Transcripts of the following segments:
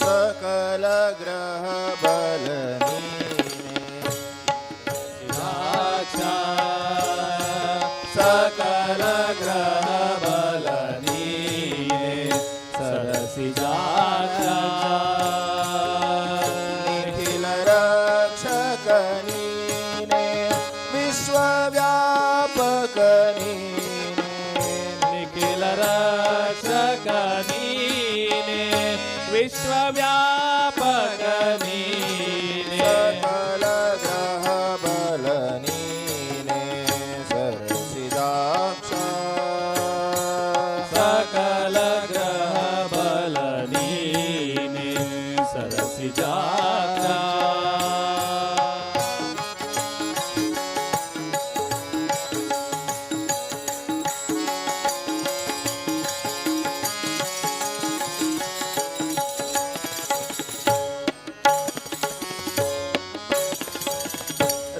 सकल ग्रह बल सकल ग्रह बल सरसिजाक्षा निखिल रक्षक नीने विश्वव्यापक नीने निखिल रक्षक नीने विश्वव्यापक नीने सकल ग्रह बल नीने सरसिजाक्षा सकल ग्रह बल नीने सरसिजाक्षा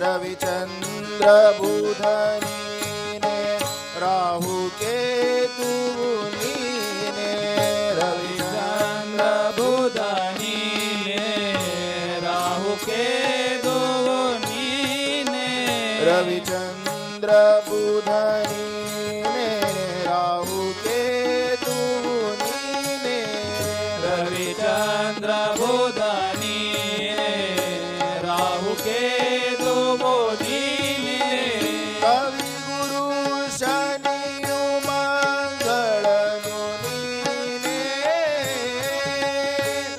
रविचंद्र बुध नीने राहु केतु नीने रविचंद्र बुध नीने राहु केतु नीने रविचंद्र बुध नीने राहु केतु नीने रविचंद्र बुध नीने राहु केतु कवि गुरु शनियु मंगल नीने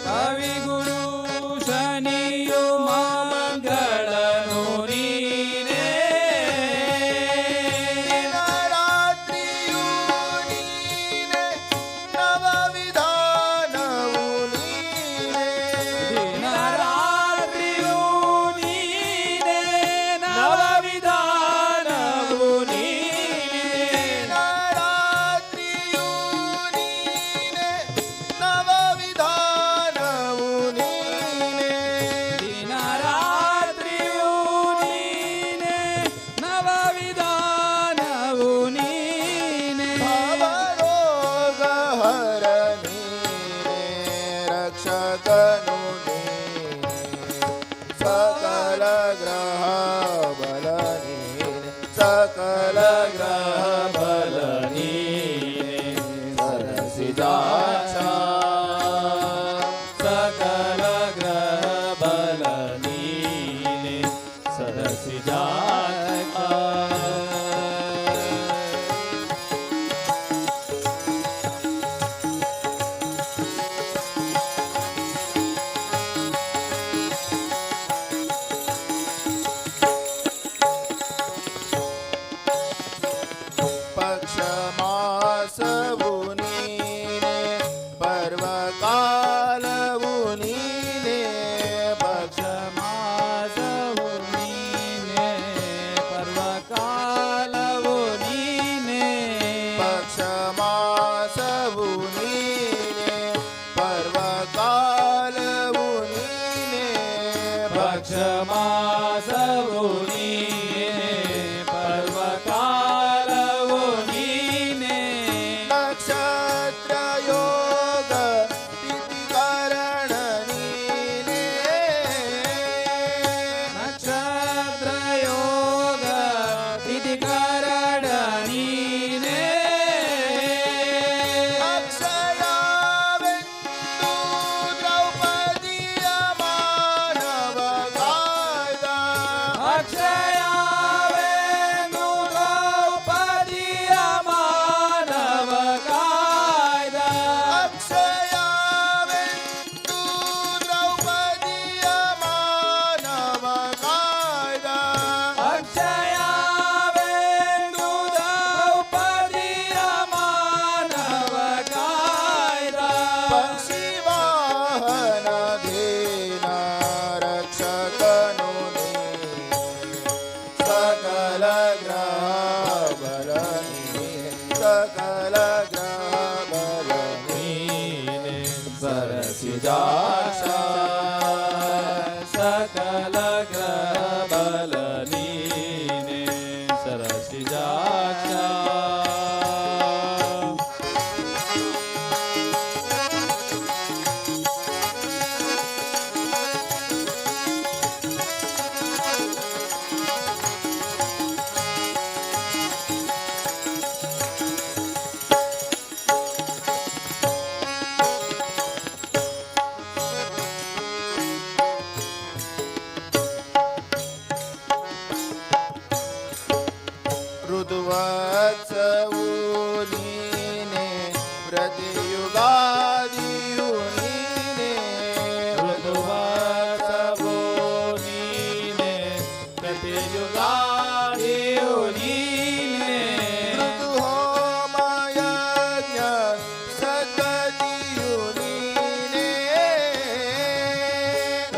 कवि गुरु शनियु मंगल नीने दिन रात्रियु नीने नव विधानवु नीने दिन रात्रियु नीने नव सकल ग्रह बल सकल ग्रह बल सरसिजाक्षा सकल ग्रह बल सरसिजाक्षा पक्षमासवु नीने पर्वकालवु नीने पक्षमासवु नीने पर्वकालवु नीने पक्षमासवु नीने पर्वकालवु नीने पक्षमासवु नीने पर्वकालवु नीने नक्षत्र योग तिथि करण नीने नक्षत्र योग तिथि करण नीने अक्षया बिंदु द्रौपदी मानव गादा अक्षय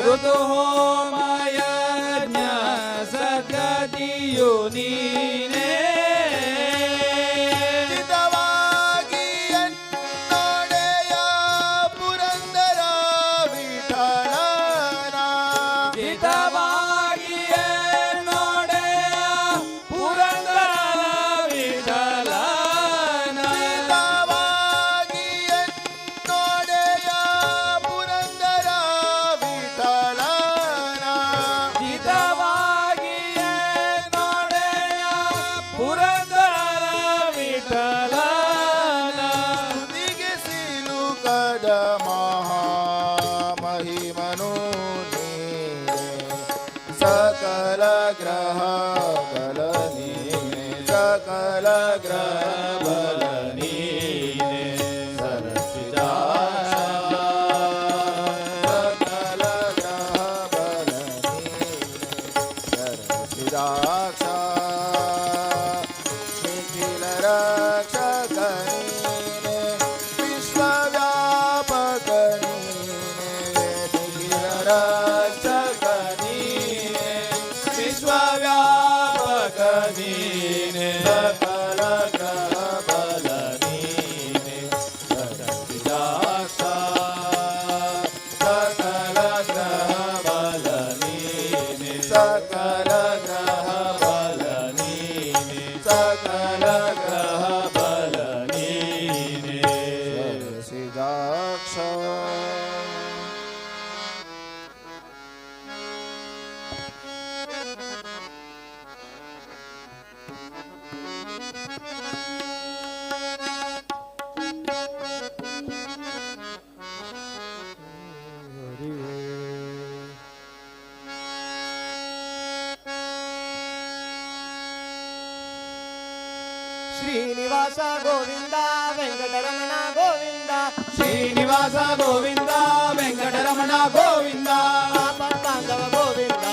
ಋತು ಹೋಮ ಯಜ್ಞ ಸದ್ಗತಿಯು ನೀನೇ ಹಿತವಾಗಿ ಎನ್ನೊಡೆಯ ಪುರಂದರ ವಿಠಲನ ಹಿತವಾಗಿಯೇ ನೋಡೆಯ ಪುರಂದರ ವಿಠಲನ ಹಿತವಾಗಿ ಎನ್ನೊಡೆಯ ಪುರಂದರ ವಿಠಲನ ಹಿತವಾಗಿಯೇ ನೋಡೆಯ ಪುರಂದರ ವಿಠಲನ ಸ್ತುತಿಗೆ ಸಿಲುಕದ ಮಹಾಮಹಿಮನು ನೀನೆ ಸಕಲ ಗ್ರಹ ಬಲ ನೀನೆ ಸಕಲ ಗ್ರಹ ಬಲ ನೀನೆ ಸರಸಿಜಾಕ್ಷ ಸಕಲ ಗ್ರಹ ಬಲ ನೀನೆ ಸರಸಿಜಾಕ್ಷ ನಿಖಿಲ ರಕ್ಷಕ ನೀನೆ ವಿಶ್ವವ್ಯಾಪಕ ನೀನೆ ನಿಖಿಲ ರಕ್ಷಕ ನೀನೆ ವಿಶ್ವವ್ಯಾಪಕ ನೀನೆ ಸಕಲ ಗ್ರಹ ಬಲ ನೀನೆ ಸರಸಿಜಾಕ್ಷ ಸಕಲ ಗ್ರಹ ಬಲ ನೀನೆ ಸಕಲ ಗ್ರಹ ಬಲ ನೀನೆ ಸಕಲ ಗ್ರಹ ಬಲ ನೀನೆ ಸರಸಿಜಾಕ್ಷ ಶ್ರೀನಿವಾಸ ಗೋವಿಂದ ವೆಂಕಟರಮಣ ಗೋವಿಂದ ಶ್ರೀನಿವಾಸ ಗೋವಿಂದ ವೆಂಕಟರಮಣ ಗೋವಿಂದ ಆಪತ್ಬಾಂಧವ ಗೋವಿಂದ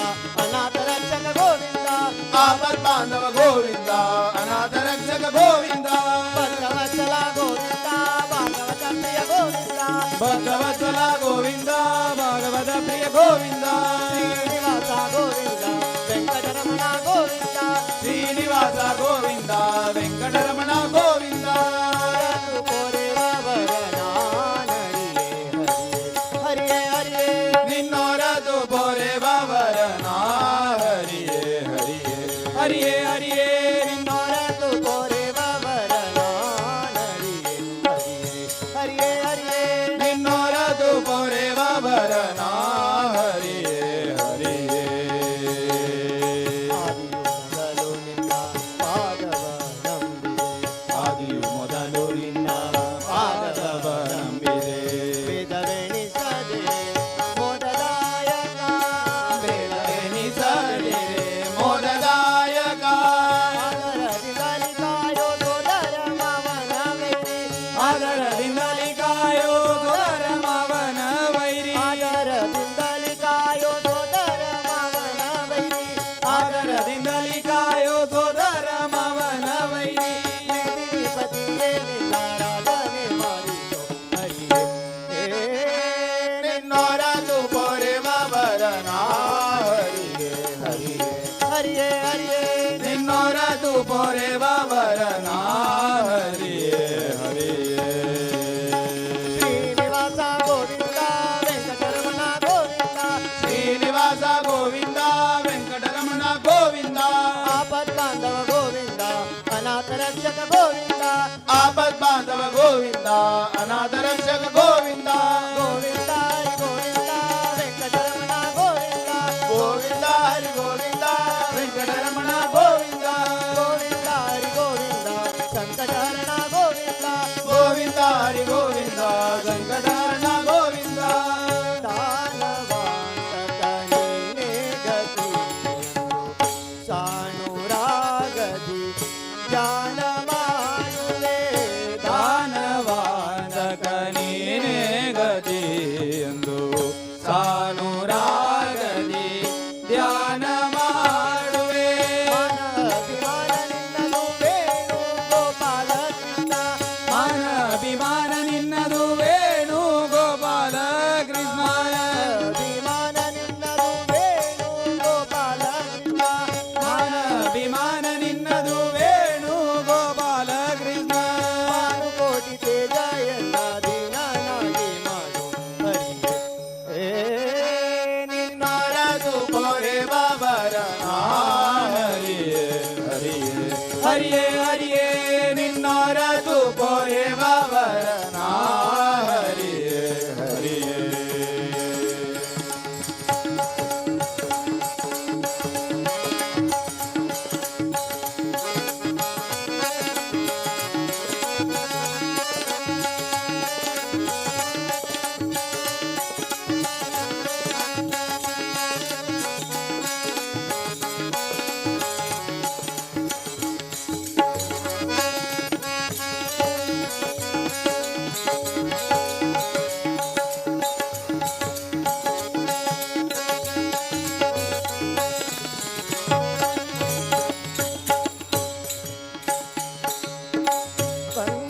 ಅನಾಥ ರಕ್ಷಕ ಗೋವಿಂದ ಆಪತ್ ಬಾಂಧವ ಗೋವಿಂದ ಅನಾಥ ರಕ್ಷಕ ಗೋವಿಂದ ಭಕ್ತವತ್ಸಲ ಗೋವಿಂದ ಭಾಗವತ ಪ್ರಿಯ ಗೋವಿಂದ ಭಕ್ತವತ್ಸಲ ಗೋವಿಂದ ಭಾಗವತ ಪ್ರಿಯ ಗೋವಿಂದ ಶ್ರೀನಿವಾಸ ಗೋವಿಂದ ವೆಂಕಟರಮಣ ಗೋವಿಂದ ಶ್ರೀನಿವಾಸ ಗೋವಿಂದ ವೆಂಕಟರಮಣ ಗೋವಿಂದ ರಘು ಕೋರೆವರನ ಹರಿಯೇ ಹರಿಯೇ ನಿನ್ನೋರದು ಬೋರೆ ಬಾವರನ ಹರಿಯೇ ಹರಿಯೇ ಹರಿಯೇ ಹರಿಯೇ ನಿನ್ನೊರತು ಕೋರೆವರನ ಹರಿಯೇ ಹರಿಯೇ ನಿನ್ನೋರದು ಬೋರೆ ಬಾವರನ ಹರಿಯೇ ಹರಿಯೇ ಆದಿಯು ಮೊದಲು ನಿನ್ನ ಪಾದವ ನಂಬಿದೆ ಆದಿಯು ಮೊದಲು ನಿನ್ನ ಪಾದವ ನಂಬಿದೆ ವೇದವೆಣಿಸದೆ ಮೋದದಾಯಕ ವೇದವೆನಿಸದೆ ಮೋದದಾಯಕ ಆದರದಿಂದಲಿ ಕಾಯೋ ಸೋದರ ಮಾವನವೆರಿ ಆದರದಿಂದಲಿ ಕಾಯೋ ಸೋದರ ಮಾವನ ವೈರಿ ಆದರದಿಂದಲಿ ಕಾಯೋ ಸೋದರ ಮಾವನವೆರಿ ಆದರದಿಂದಲಿ ಕಾಯೋ ಸೋದರ ಮಾವನ ವೈರಿ ಪತಿಗೆ ನಿನ್ನಾರಾಧನೆ ಮಾಡಿದೋ ಹರಿಯೇ ನಿನ್ನೊರತು ಪೊರೆ ಬಾವರನ ಹರಿಯೇ ಹರಿಯೇ ಹರಿಯೇ ಹರಿಯೇ ನಿನ್ನೋರದು ಪೊರೆ ಬಾವರನ ಹರಿಯೇ ಹರಿಯೇ ಶ್ರೀನಿವಾಸ ಗೋವಿಂದ ವೆಂಕಟರಮಣ ಗೋವಿಂದ ಶ್ರೀನಿವಾಸ ಗೋವಿಂದ ವೆಂಕಟರಮಣ ಗೋವಿಂದ ಆಪತ್ಬಾಂಧವ ಗೋವಿಂದ ಅನಾಥ ರಕ್ಷಕ ಗೋವಿಂದ ಆಪತ್ ಬಾಂಧವ ಗೋವಿಂದ ಅನಾಥ ರಕ್ಷಕ ಗೋವಿಂದ ಗೋವಿಂದ ಹರಿ ಗೋವಿಂದ ವೆಂಕಟರಮಣ ಗೋವಿಂದ ಗೋವಿಂದ ಹರಿ ಗೋವಿಂದ ವೆಂಕಟರಮಣ ಗೋವಿಂದ ಗೋವಿಂದ ಹರಿ ಗೋವಿಂದ ಸಂಕಟಹರಣ ಗೋವಿಂದ ಗೋವಿಂದ ಹರಿ ಗೋವಿಂದ ಸಂಕಟಹರಣ ಗೋವಿಂದ ದಾನವಾಂತಕ ನೀನೇ ಗತಿ ಸಾಣುರಾಗದಿ ಧ್ಯಾನ ಮಾಡುವೆ ದಾನವಾಂದಕ ನೀನೇ ಹರಿಯೇ ಹರಿಯೇ ನಿನ್ನೊರತು ಪೊರೆವರನ ಹರಿಯೇ ಹರಿಯೇ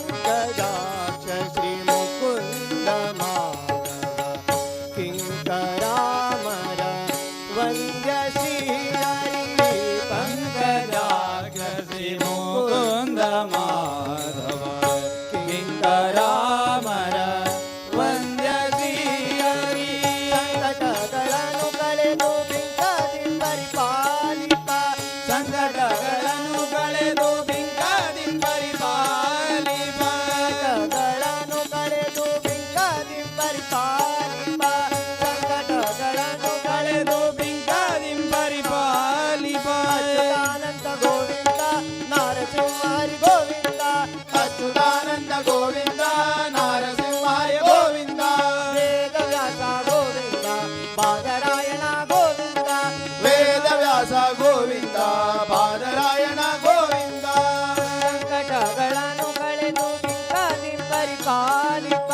ಪಂಕಜಾಕ್ಷ ಶ್ರೀ ಮುಕುಂದ ಮಾಧವ ಕಿಂಕರಾಮರ ವಂದ್ಯ ಶ್ರೀ ಹರಿ ಪಂಕಜಾಕ್ಷ ಶ್ರೀ ಮುಕುಂದ ಮಾಧವ ಕಿಂಕರಾಮರ ವಂದ್ಯ ಶ್ರೀ ಹರಿ ಸಂಕಟಗಳನ್ನು ಕಳೆದು ಬಿಂಕದಿ ಪರಿಪಾಲಿಪ ಸಂಕಟಗಳನ್ನು ಕಳೆದು ಬಿಂಕದಿ ಪರಿಪಾಲಿಪ ಸಂಕಟಗಳನ್ನು ಕಳೆದು ಬಿಂಕದಿ ಪರಿಪಾಲಿಪ ಸಂಕಟಗಳನ್ನು ಕಳೆದು ಬಿಂಕದಿ ಪರಿಪಾಲಿಪ ಅಚ್ಯುತಾನಂದ ಗೋವಿಂದ ನಾರಸಿಂಹಾರಿ ಗೋವಿಂದ ಅಚ್ಯುತಾನಂದ ಗೋವಿಂದ ನಾರಸಿಂಹಾಯ ಗೋವಿಂದ ವೇದವ್ಯಾಸ ಗೋವಿಂದ ಬಾದರಾಯಣ ಗೋವಿಂದ ವೇದವ್ಯಾಸ ಗೋವಿಂದ ಬಾದರಾಯಣ ಗೋವಿಂದ ಸಂಕಟಗಳನ್ನು ಕಳೆದು ಬಿಂಕದಿ ಪರಿಪಾಲಿಪ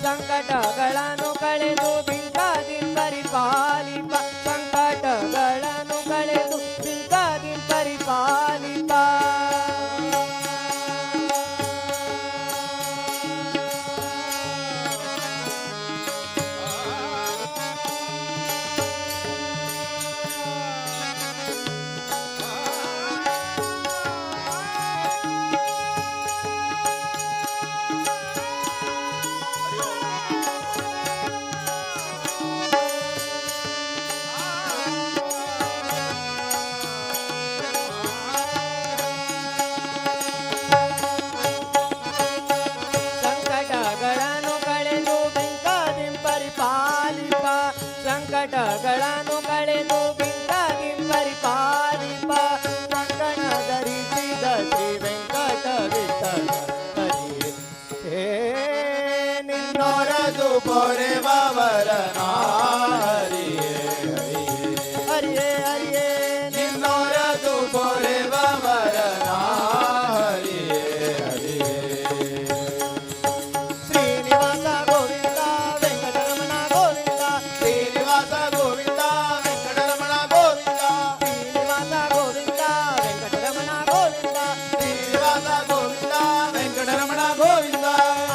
ಸಂಕಟಗಳನ್ನು ಕಳೆದು ಬಿಂಕದಿ ಪರಿಪಾಲಿಪ ಸಂಕಟಗಳನ್ನು ಕಳೆದು ಬಿಂಕದಿ ಪರಿಪಾಲಿಪ ಸಂಕಟಗಳನ್ನು ಕಳೆದು ಬಿಂಕದಿ ಪರಿಪಾಲಿಪ ಸಂಕಟಗಳನ್ನು ಕಳೆದು ಬಿಂಕದಿ ಪರಿಪಾಲಿಪ ಕಂಕಣ ಧರಿಸಿದ ಶ್ರೀ ವೆಂಕಟ ವಿಠಲ ಹರಿ ಹೇ ನಿನ್ನೊರದು ನೊರದು ಪೊರೆವರನ ಹರಿಯೇ ಹರಿಯೇ ಹರಿಯೇ ಹರಿಯೇ ನಿನ್ನೊರದು ಪೊರೆವರನ ಹರಿಯೇ ಹರಿಯೇ ಶ್ರೀನಿವಾಸ ಗೋವಿಂದ ವೆಂಕಟರಮಣ ಗೋವಿಂದ ಶ್ರೀನಿವಾಸ ಗೋವಿಂದ ವೆಂಕಟರಮಣ ಗೋವಿಂದ ಶ್ರೀನಿವಾಸ ಗೋವಿಂದ ವೆಂಕಟರಮಣ ಗೋವಿಂದ ಶ್ರೀನಿವಾಸ ಗೋವಿಂದ ವೆಂಕಟರಮಣ ಗೋವಿಂದ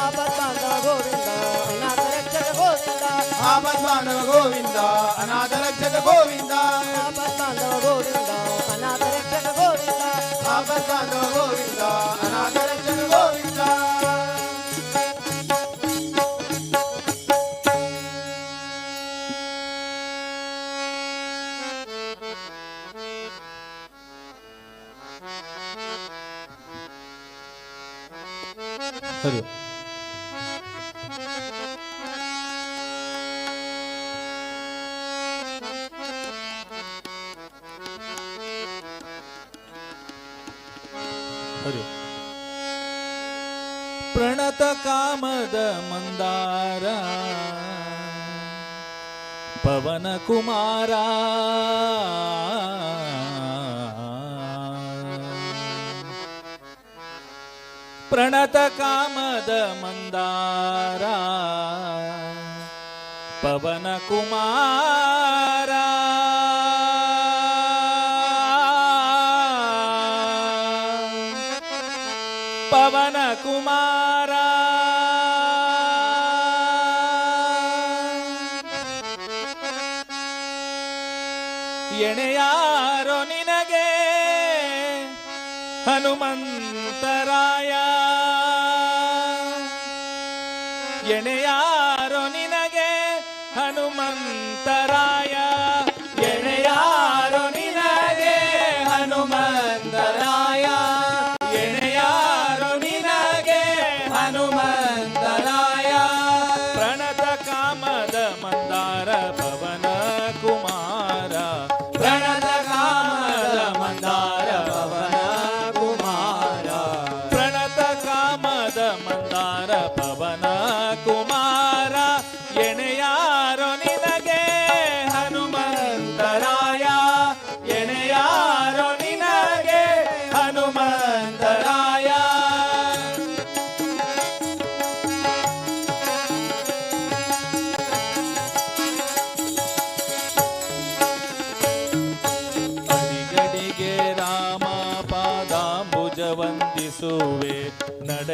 ಆಪತ್ಬಾಂಧವ ಗೋವಿಂದ ಅನಾಥ ರಕ್ಷಕ ಗೋವಿಂದ ಆಪದ್ಮಾನವ ಗೋವಿಂದ ಅನಾಥ ರಕ್ಷಕ ಗೋವಿಂದ ಆಪತ್ಬಾಂಧವ ಗೋವಿಂದ ಅನಾಥ ರಕ್ಷಕ ಗೋವಿಂದ ಆಪದ್ಮಾನವ ಗೋವಿಂದ ಅನಾಥ ರಕ್ಷಕ ಗೋವಿಂದ ಹರಿ ಹರಿ ಪ್ರಣತ ಕಾಮದ ಮಂದಾರ ಪವನ ಕುಮಾರ ಪ್ರಣತ ಕಾಮದ ಮಂದಾರ ಪವನ ಕುಮಾರ ಪವನ ಕುಮಾರ ಎಣೆಯಾರೋ ನಿನಗೆ ಹನುಮಂತರಾಯ ಎಣೆಯಾರೋ ನಿನಗೆ ಹನುಮಂತರಾಯ ಎಣೆಯಾರೋ ನಿನಗೆ ಹನುಮಂತರಾಯ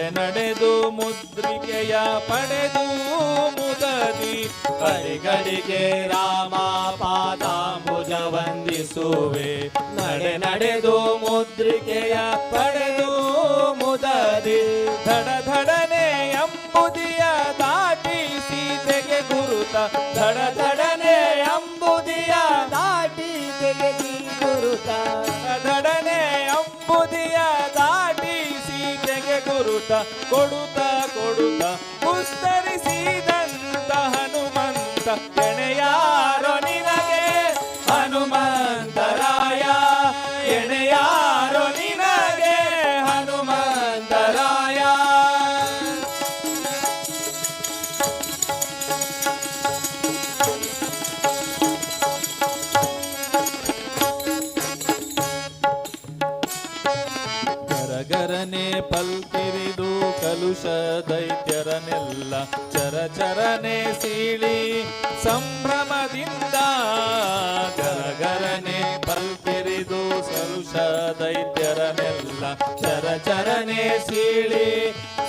ನಡೆದು ಮುದ್ರಿಕೆಯ ಪಡೆದು ಮುದದಿ ಕಡೆಗಳಿಗೆ ರಾಮ ಪಾದಾಂಬುಜ ವಂದಿಸುವೆ. ನಡೆದು ಮುದ್ರಿಕೆಯ ಪಡೆದು ಮುದದಿ ಧಡನೆ ಅಂಬುದಿಯ ದಾಟಿ ಸೀತೆಗೆ ಗುರುತ ಧಡನೆ ಅಂಬುದಿಯ ದಾಟಿ ತೆಗೆದಿ ಗುರುತ ಧಡನೆ ಅಂಬುದಿಯ ದಾಟಿ ಸೀತೆಗೆ ಗುರುತ ಕೊಡುತ್ತ ವಿಸ್ತರಿಸಿದಂತ ಹನುಮಂತ ಎಣೆಯಾರೋ ನಿನಗೆ ಹನುಮಂತರಾಯ ಎಣೆಯಾರೋ ನಿನಗೆ ಹನುಮಂತರಾಯ. ಗರಗರನೆ ಪಲ್ಕಿರಿದು ಕಲುಷ ದೈತ್ಯರನೆಲ್ಲ ಚರನೆ ಸೀಳಿ ಸಂಭ್ರಮದಿಂದ ಗರಗರನೆ ಪಲ್ಕಿರಿದು ಕಲುಷ ದೈತ್ಯರನೆಲ್ಲ ಚರನೆ ಸೀಳಿ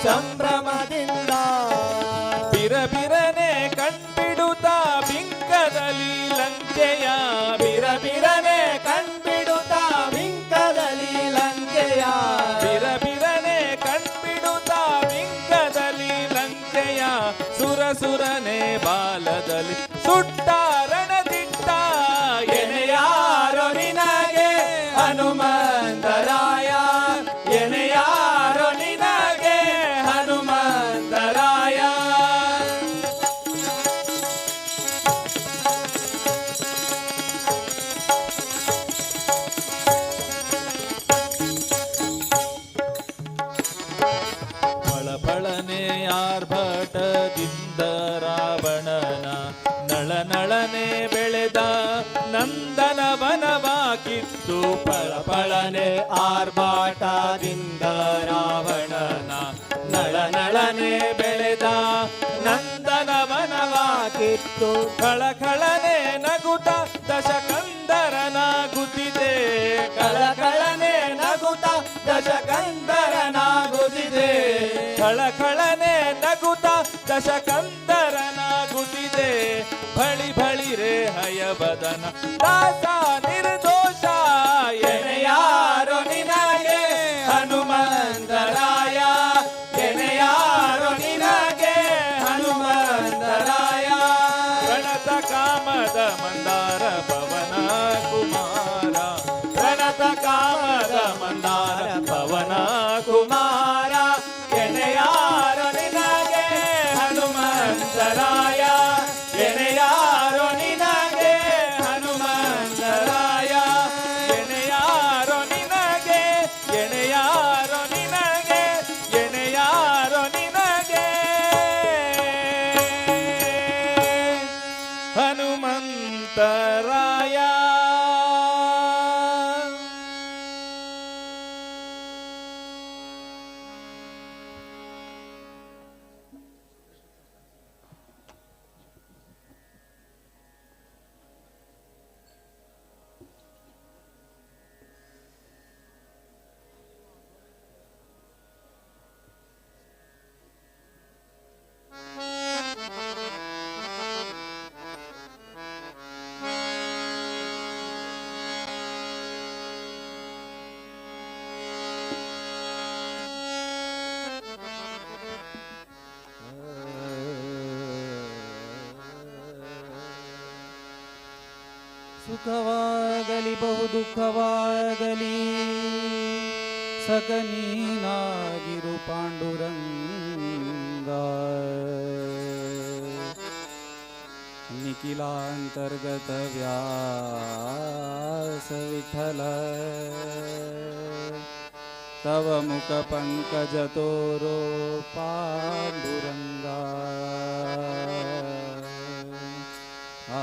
ಸಂಭ್ರಮದಿಂದ ಬಿರನೆ ಕಣ್ಬಿಡುತ್ತ ಬಿಂಕದಲ್ಲಿ ಲಂಕೆಯ ಬಿರನೆ ಕಣ್ಬಿಡುತ್ತ ಬಿಂಕದಲ್ಲಿ ಲಂಕೆಯ ಬಿರನೆ ಕಣ್ಬಿಡುತ್ತ ಬಿಂಕದಲ್ಲಿ ಲಂಕೆಯ ಸುರನೆ ಬಾಲದಲ್ಲಿ ಸುಟ್ಟಾರಣದಿಟ್ಟ ಎಣೆಯಾರೋ ನಿನಗೆ ಹನುಮಂತರಾಯ ಎಣೆಯಾರೋ ನಿನಗೆ ಹನುಮಂತರಾಯ. ಫಳಫಳನೆ ಆರ್ಭಟದಿಂದ ರಾವಣನ ನಳನೆ ಬೆಳೆದ ನಂದನವನವ ಕಿತ್ತು ಫಳಫಳನೆ ಆರ್ಭಟದಿಂದ ರಾವಣನ ನಳನೆ ಬೆಳೆದ ನಂದನವನವ ಕಿತ್ತು ಕಳಕಳನೆ ನಗುತ ದಶಕಂದರನ ಗುದ್ದಿದೆ ಕಳಕಳನೆ ನಗುತ್ತ ದಶಕಂದರನ ಗುದಿದೆ ಕಳಕಳನೆ ನಗುತ ದಶಕಂದರನ ಗುದಿದೆ ಬಳಿ ಹಯವದನ ದಾಸ ನಿರ್ದೋಷ ಎಣೆಯಾರೋ ನಿನಗೆ ಹನುಮಂತರಾಯ ಎಣೆಯಾರೋ ನಿನಗೆ ಹನುಮಂತರಾಯ. ಪ್ರಣತ ಕಾಮದ ಮಂದಾರ ಪವನ ಕುಮಾರ ಪ್ರಣತ ಕಾಮದ ಮಂದಾರ ಪವನ ಕುಮಾರ ಎಣೆಯಾರೋ ನಿನಗೆ ಹನುಮಂತರಾಯ ಎಣೆಯಾರೋ ನಿನಗೆ ಹನುಮಂತರಾಯ ಎಣೆಯಾರೋ ನಿನಗೆ ಎಣೆಯಾರೋ ನಿನಗೆ ಎಣೆಯಾರೋ ನಿನಗೆ ಹನುಮಂತರಾಯ. ಸುಖವಾಗಲಿ ಬಹು ದುಃಖವಾಗಲಿ ಸಕನೀನಾಗಿರು ಪಾಂಡುರಂಗ ನಿಖಿಲಾಂತರ್ಗತ ವ್ಯಾಸ ವಿಠಲ ತವ ಮುಖ ಪಂಕಜ ತೋರೋ ಪಾಂಡುರಂಗ ಆ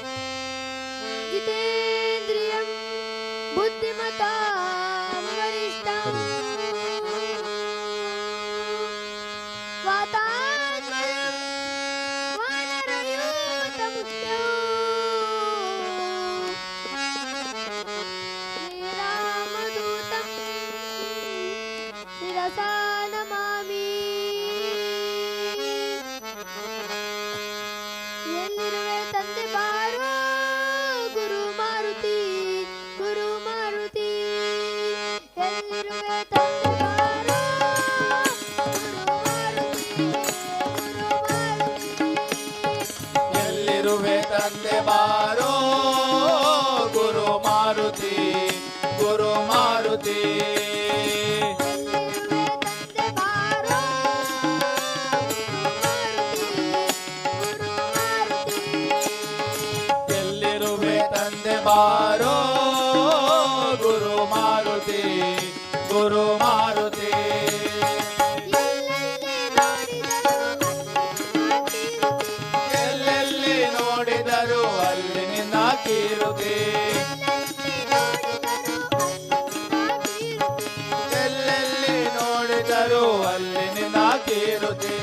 ಎಲ್ಲಿರುವೆ ತಂದೆ ಬಾರೋ ಗುರು ಮಾರುತಿ ಗುರು ಮಾರುತಿ ಎಲ್ಲಿರುವೆ ತಂದೆ ಬಾರೋ ಗುರು ಮಾರುತಿ ಗುರು ಮಾರುತಿ ಎಲ್ಲೆಲ್ಲಿ ನೋಡಿದರು ಅಲ್ಲಿ ನಿನ್ನ ಕೀರುತಿ ಎಲ್ಲೆಲ್ಲಿ ನೋಡಿದರು ಅಲ್ಲಿ ನಿನ್ನ ಕೀರುತಿ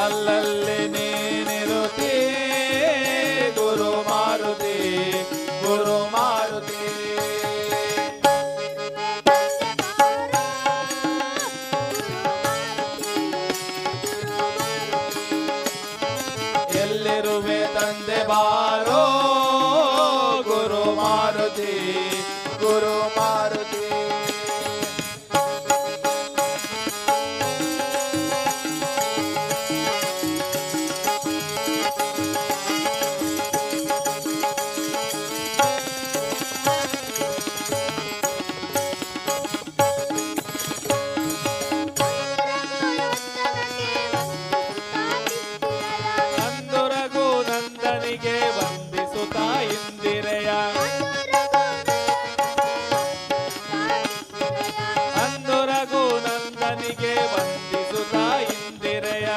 ಅಲ್ಲಲ್ಲಿ ನೀನಿರುತ್ತಿ ಗುರು ಮಾರುತಿ ಗುರು ಮಾರುತಿ ಎಲ್ಲಿರುವೆ ತಂದೆ ಬಾರೋ ಗುರು ಮಾರುತಿ ಗುರು ಮಾರುತಿ ನಂದುರಗು ನಂದನಿಗೆ ವಂದಿಸುತ್ತಾ ಇಂದಿರೆಯ ಅಂದುರಗು ನಂದನಿಗೆ ವಂದಿಸುತ್ತಾ ಇಂದಿರೆಯ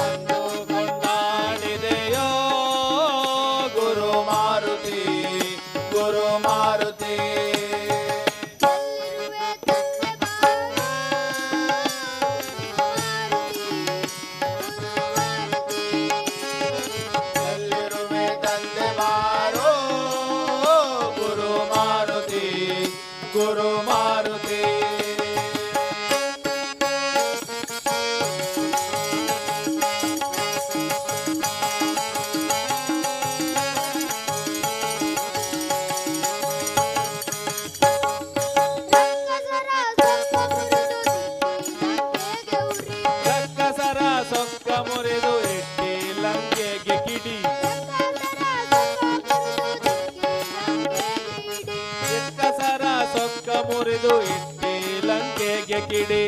ಅಂದು ಕೊಂಡಾಡಿದೆಯೋ ಗುರು ಮಾರುತಿ ಗುರು ಮಾರುತಿ ಎಲ್ಲಿರುವೆ ತಂದೆ ಬಾರೋ ಗುರು ಮಾರುತಿ ಗುರು ಮಾರುತಿ ರಕ್ಕಸರ ಸೊಕ್ಕ ಮುರಿದು ಇಟ್ಟಿ ಲಂಕೆಗೆ ಕಿಡಿ ರಕ್ಕಸರ ಸೊಕ್ಕ ಮುರಿದು ಇಟ್ಟಿ ಲಂಕೆಗೆ ಕಿಡಿ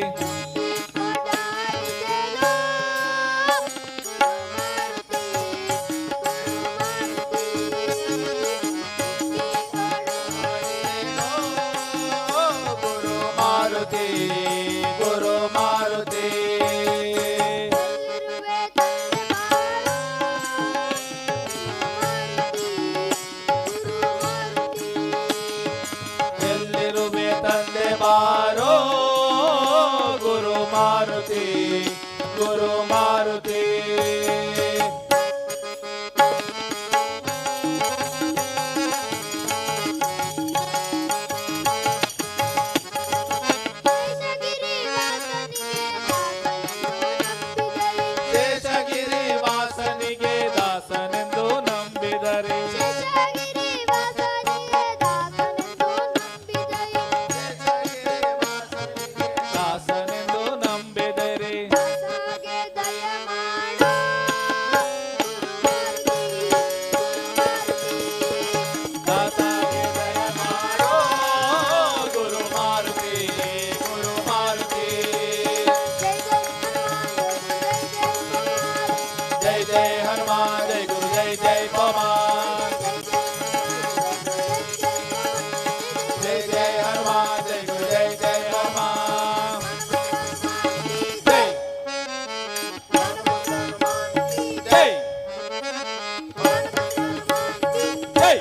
ಗುರು ಮಾರುತಿ ಗುರು ಮಾರುತಿ ಎಲ್ಲಿರುವೆ ತಂದೆ ಬಾರೋ ಗುರು ಮಾರುತಿ ಗುರು ಮಾರುತಿ ಶೇಷಗಿರಿ ವಾಸನಿಗೆ ದಾಸನೆಂದು ನಂಬಿದರೆ ದಾಸನೆಂದು ನಂಬಿದರೆ ದಾಸಗೆ ದಯ ಮಾಡೋ ಗುರು ಮಾರುತಿ ಗುರು ಮಾರುತಿ ಜೈ ಜೈ ಹನುಮಾನ್ ಜೈ ಗುರು ಜೈ ಜೈ ಪವಮಾನ್ ಜೈ ಜೈ ಹನುಮಾನ್ ಜೈ ಗುರು ಜೈ ಜೈ ಪವಮಾನ್ ಜೈ ಜೈ ಜೈ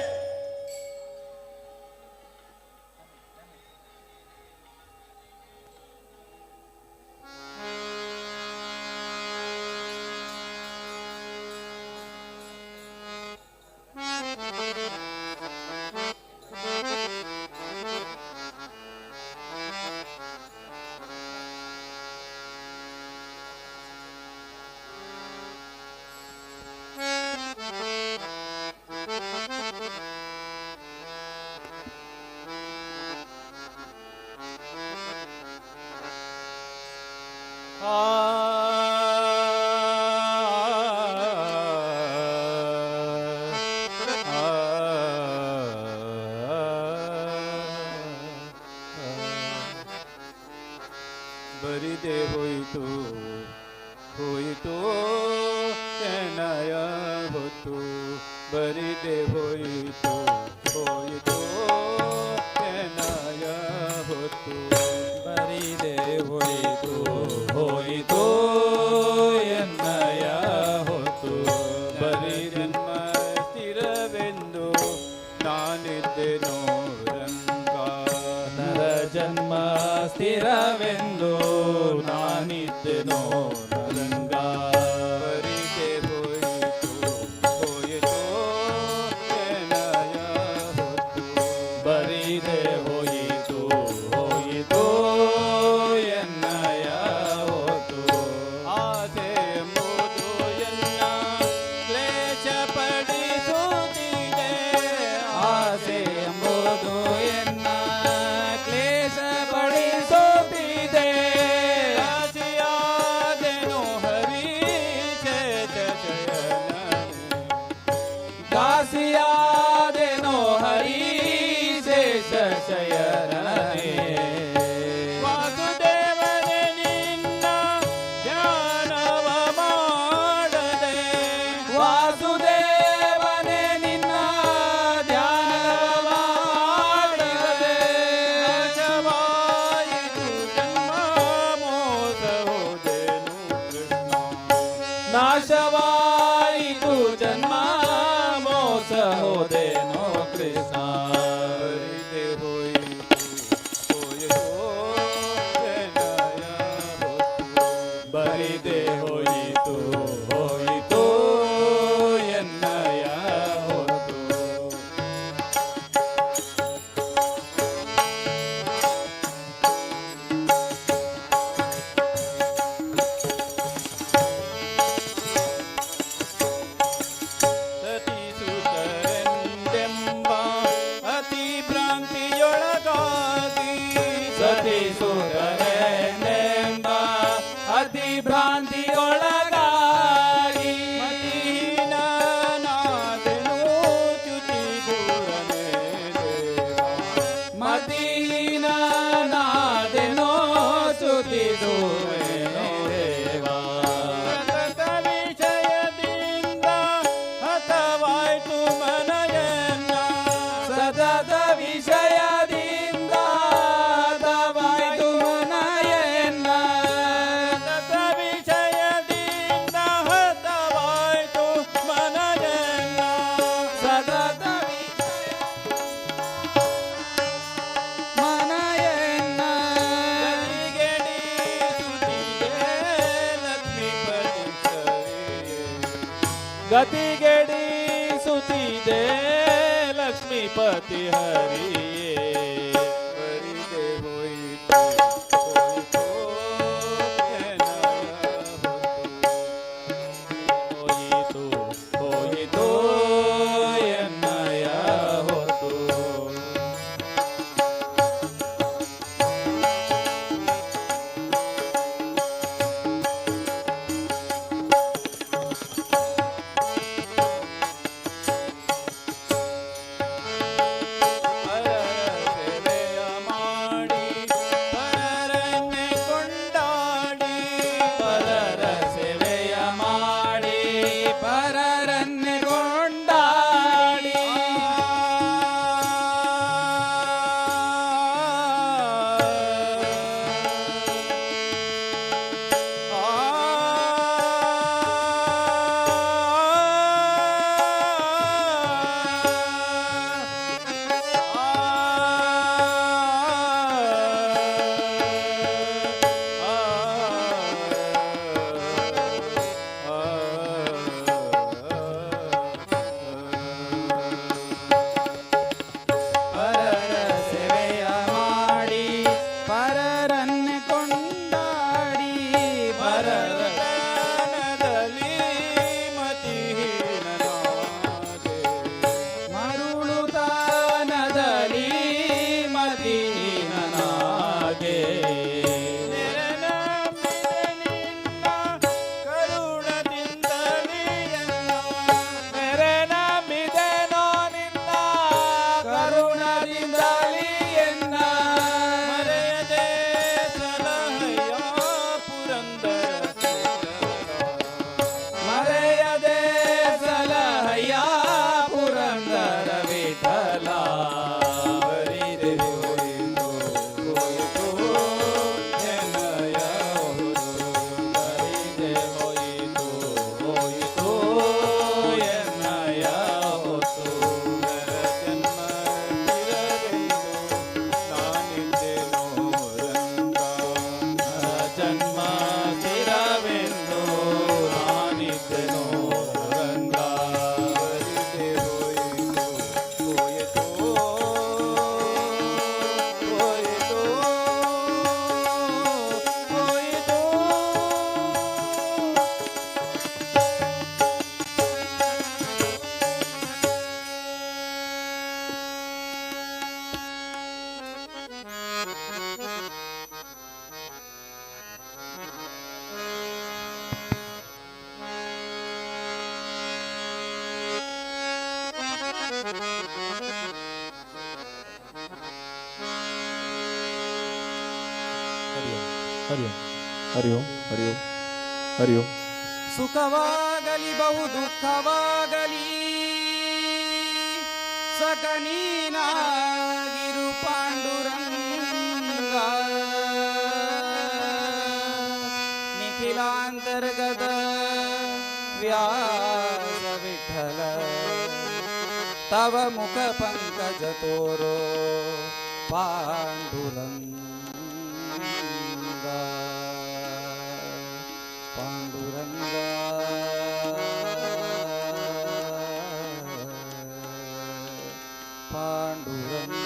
ಹೋಯಿತು ಹೋಯಿತು ಎನ್ನಯ ಹೊತ್ತು ಬರಿದೆ ಹೋಯಿತು ಹೋಯಿತು ಎನ್ನಯ ಹೊತ್ತು ಬರಿದೆ ಹೋಯಿತು ಹೋಯಿತು ಎನ್ನಯ ಹೊತ್ತು ಬರಿದೆನ್ನ ಸ್ಥಿರವೆಂದು ನಾನಿದ್ದೆನೋ ರಂಗ ನರ ಜನ್ಮ ಸ್ಥಿರವೆಂದು ನಾನಿದ್ದೆನೋ ರಂಗ ಬರಿದೆ ಹೋಯಿತು ಹೋಯಿತು ಎನ್ನಯ ಹೊತ್ತು ಬರಿದೆ ಹೋಯಿತು ಹೋಯಿತು ಎನ್ನಯ ಹೊತ್ತು ಆಸೆ ಎಂಬುದು ಎಲ್ಲ ಕ್ಲೇಶ ಪಡಿಸುತ್ತಿದೆ ಆಸೆ ಎಂಬುದು ಎನ್ನ ಕ್ಲೇಶ ಪಡಿಸುತ್ತಿದೆ ದಾಸಿಯಾದೆನು ಹರಿ ದಾಸಿಯಾದೆನು ಹರಿ ಶೇಷ ಶಯನನೇ ವಾಸುದೇವನೇ ನಿನ್ನ ಧ್ಯಾನವ ಮಾಡದೆ ವಾಸುದೇವನೇ ನಿನ್ನ ಧ್ಯಾನವ ಮಾಡದೆ ನಾಶವಾಯಿತು ಜನ್ಮ ಮೋಸ ಹೋದೆನು ಕೃಷ್ಣ ಬರಿದೆ ಹೋಯಿತು ಹೋಯಿತು ಎನ್ನಯ ಹೊತ್ತು ಬರಿದೆ ಹೋಯಿತು ಹೋಯಿತು ಎನ್ನಯ ಹೊತ್ತು ಸತಿಸುತ್ತರೆಂದೆಂಬ ಅತಿ ಭ್ರಾಂತಿಯೊಳಗಾಗಿ ಸತಿಸುತ್ತರೆಂದೆಂಬ ಅತಿ ಭ್ರಾಂತಿಯೊಳಗಾಗಿ ಮದೀನನಾದೆನು ಚ್ಯುತಿ ದೂರನೇ ದೇವ ಮದೀನನಾದೆನು ಚ್ಯುತಿ ದೂರನೇ ದೇವ ಸತತ ವಿಷಯದಿಂದ ಹತವಾಯ್ತು ಮನಯನ್ನ ಸತತ ವಿಷಯದಿಂದ ಹತವಾಯ್ತು ಮನಯನ್ನ ಸತತ ವಿಷಯದಿಂದ ಹತವಾಯ್ತು ಮನಯನ್ನ ಸತತ ಮನಯನ್ನ ಗತಿಗೆಡಿ ಸುತ್ತಿದೆ ಲಕ್ಷ್ಮೀಪತಿ ಹರಿಯೇ ಬರಿದೆ ಹೋಯಿತು ಹೋಯಿತು ಎನ್ನಯ ಹೊತ್ತು ಹೋಯಿತು ಹೋಯಿತು ಎನ್ನಯ ಹೊತ್ತು ಹರಸೆಲೆ हरिओम हरिओम हरिओम हरिओम. सुखवागली बहु दुःखवागली सकनीना गिरु पांडुरंगा निखिलांतर्गत व्यास विठ्ठल तव मुख पंकज तोरो पांडुरंगा पांडुरंगा पांडुरंगा.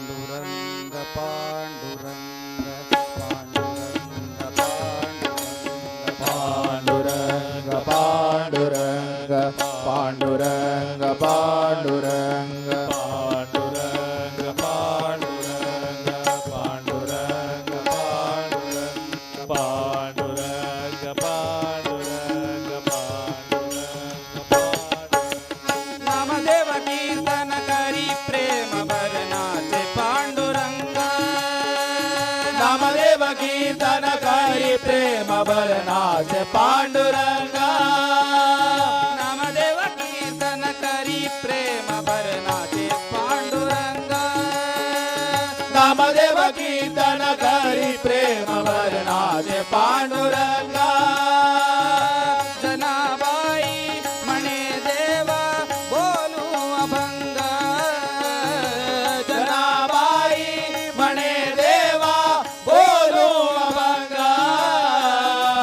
पांडुरंग पांडुरंग पांडुरंग पांडुरंग पांडुरंग पांडुरंग पांडुरंग पांडुरंग पांडुरंग पांडुरंग पांडुरंग पांडुरंग पांडुरंग. नामदेव कीर्तन करी प्रेम भरनाचे पांडुरंग नामदेव कीर्तन करी प्रेम भरनाच पांडुरंग नामदेव कीर्तन करी प्रेम भरनाचे पांडुरंग नामदेव कीर्तन करी प्रेम भरनाच पांडुरंग जनाबाई म्हणे देवा बोलू अभंग जनाबाई म्हणे देवा बोलू अभंग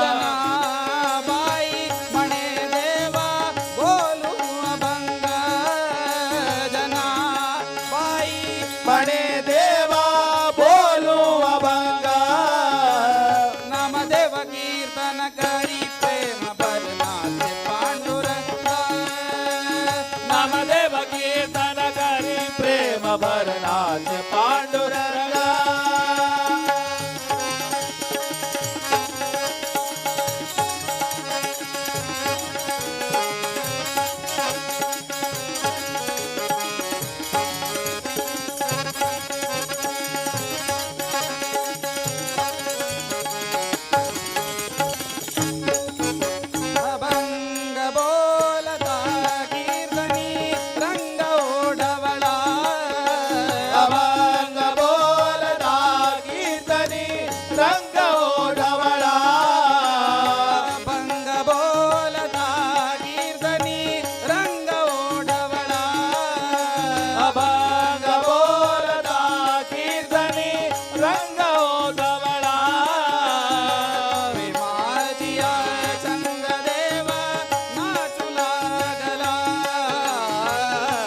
जनाबाई म्हणे देवा बोलू अभंग जनाबाई म्हणे देवा बोलू अभंग नामदेव कीर्तन करी प्रेम भरनाचे पांडुरंग नामदेव कीर्तन करी प्रेम भरनाच पांडुरंग अभंग बोलता कीर्तनी रंग ओढवला अभंग बोलता कीर्तनी रंग ओढवळा अभंग बोलता कीर्तनी रंग ओढवला अभंग बोलता कीर्तनी रंग ओढवळा प्रेमाजिया चंद्रदेव नाचू लागला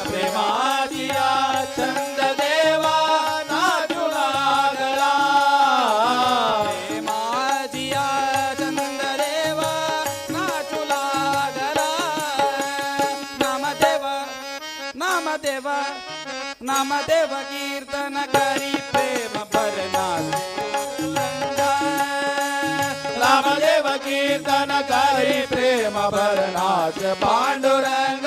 प्रेमाजिया चंद्रदेवा नाचू लागला प्रेमाजिया चंद्रदेव नाचू लागला नामदेव नामदेव नामदेव कीर्तन करी प्रेम भरनाचे नामदेव कीर्तन करी प्रेम भरनाच पांडुरंग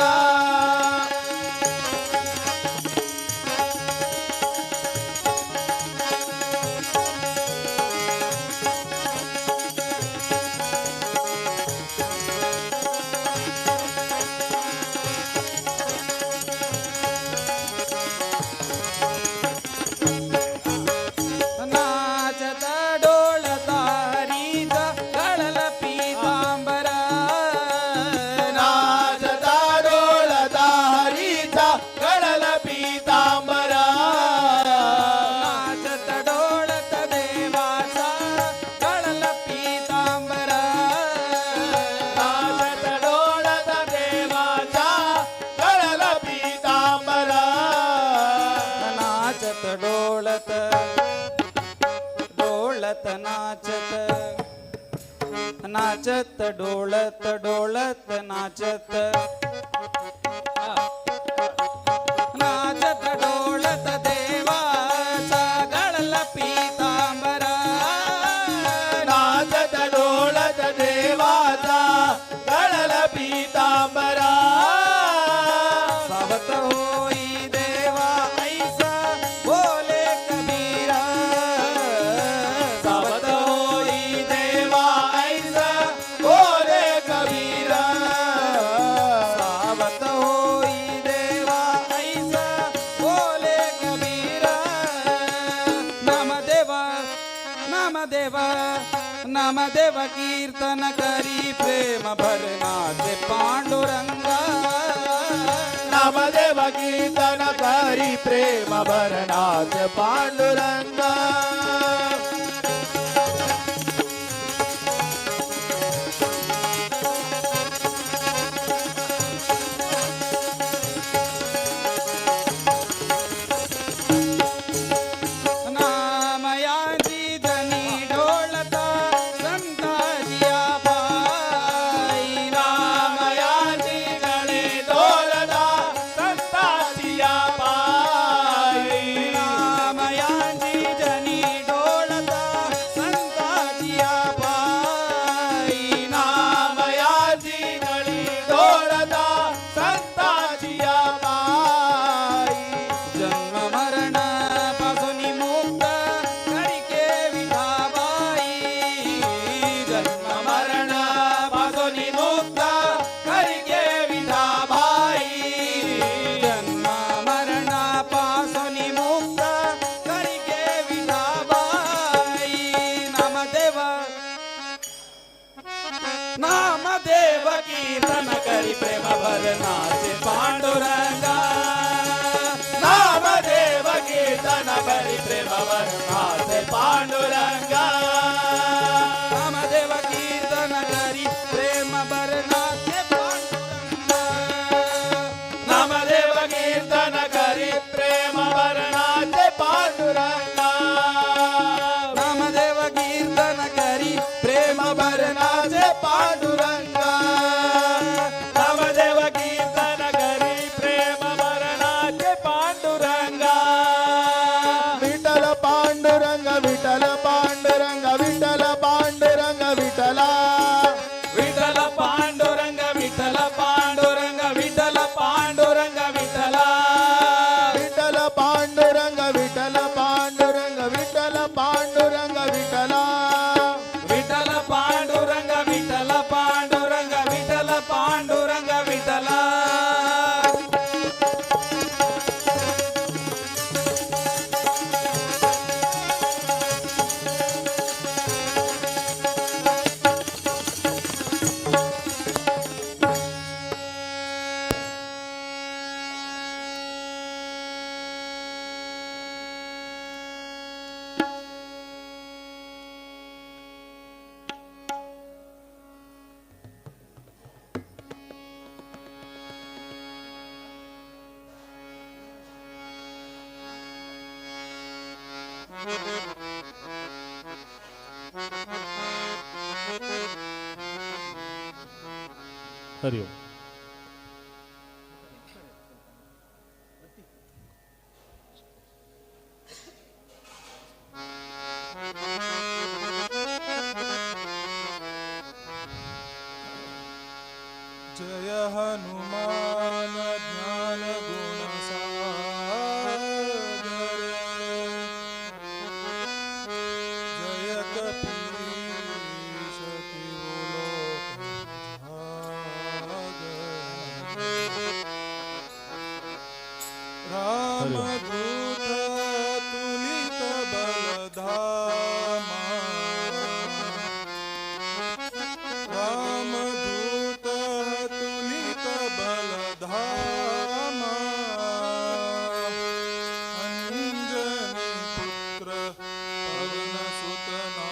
नाचत डोळता हरीचा गळल पीतांबर नाचता डोळता डोळत डोळत नाचत नाचत डोळत देवाचा गळला पीतांबरा नाचत डोळत देवाचा गळल पीतांबरा सावत होई देवा ऐसा बोले कबीरा सावत होई देवा ऐसा बोले कबीरा सावत होई देवा ऐसा बोले कबीरा नामदेवा नामदेवा नामदेवा कीर्तन करी प्रेम भरनाचे पांडुरंगा नामदेव कीर्तन करी प्रेम भरनाथ पांडुरंग नामयाची धनी ढोळता संताजिया बाई नामयाची गळे डोलदा संताचिया पायी नामयाची धनी ढोळता संताजिया बाई नामयाची गळी डोलदा संताचिया पायी जन्म मरण पासून मुक्त करिके विठाबाई जन्म मरण पासून मुक्त करिके विठाबाई जन्म मरण पासून मुक्त करिके विठाबाई नामदेव नामदेव कीर्तन करी प्रेम भरनाचे पांडुरंगा नामदेव कीर्तन करी प्रेम भरनाथ पांडुरंगा नामदेव कीर्तन करी प्रेम भरनाचे पांडुरंगा नामदेव कीर्तन करी प्रेम भरनाथ पांडुरंगा नामदेव कीर्तन करी प्रेम भरनाचे पांडुरंगा नामदेव कीर्तन करी प्रेम भरनाथ पांडुरंगा विठ्ठल पांडुरंग विठ्ठल पांडुरंग विठ्ठल पांडुरंग विठ्ठला विठ्ठल पांडुरंग विठ्ठल पांडुरंग विठ्ठल पांडुरंग विठ्ठला विठ्ठल पांडुरंग विठ्ठल पांडुरंग विठ्ठल पांडुरंग विठ्ठला विठ्ठल पांडुरंग विठ्ठल पांडुरंग विठ्ठल पांडुरंग विठ्ठला हरिओम. जय हनुमान ज्ञान गुण सागर जय कपीश तिहु लोक उजागर रामदूत तुलित बलधामा रामदूत तुलित बलधामा अंजनी पुत्र पवनसुत नामा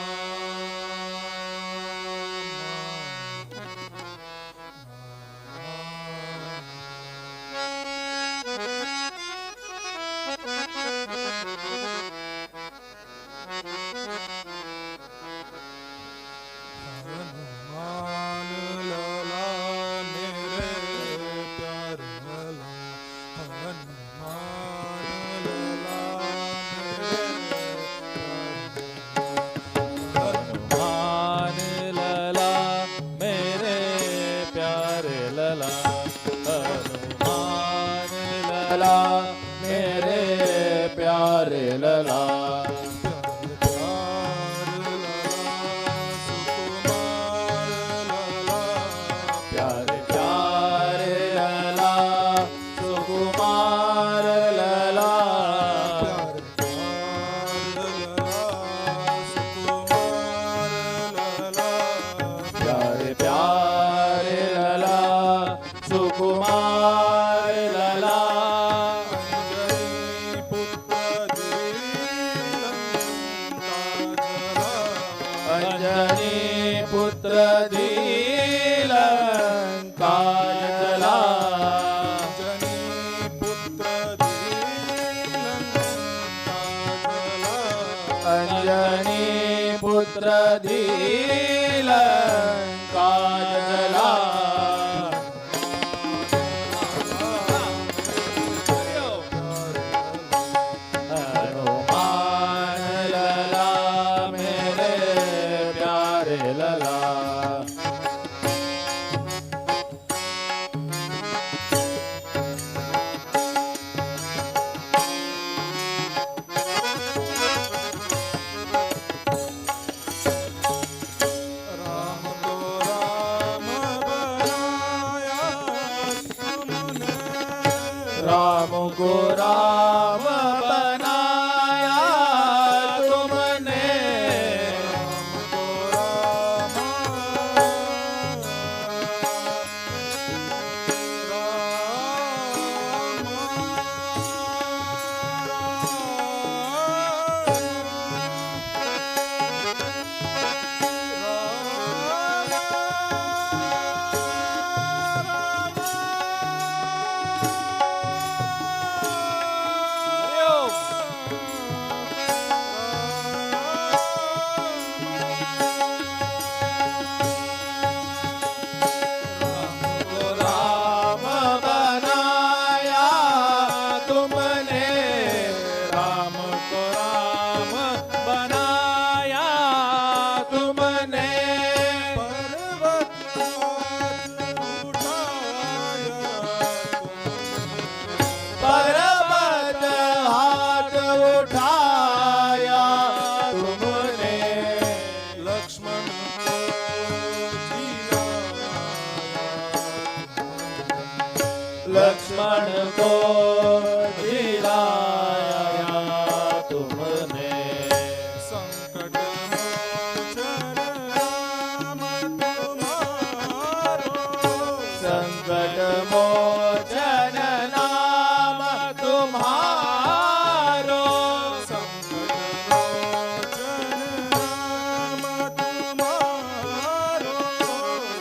प्यारे लला हनुमान लला मेरे प्यारे लला प्यारे प्यारे लला सुकुमार लला प्यारे प्यारे लला सुकुमार लला अंजनी पुत्र लंका जला अंजनी पुत्र लंका जला हनुमान लला मेरे प्यारे लला राम को राम बनाया तुमने राम बनाया तुमने राम को राम बनाया तुमने पर्वत हाथ उठाया तुमने लक्ष्मण को जिलाया तुमने संकट मोचन नाम तुम्हारो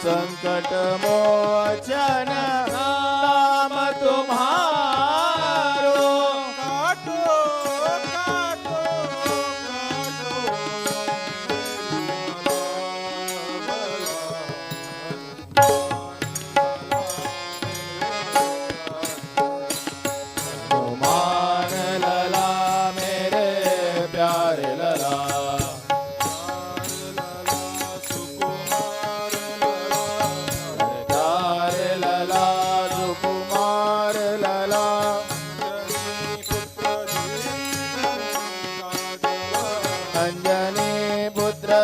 संकट मोचन नाम तुम्हारो हनुमान लला मेरे प्यारे लला प्यारे लला सुकुमार लला अंजनी पुत्र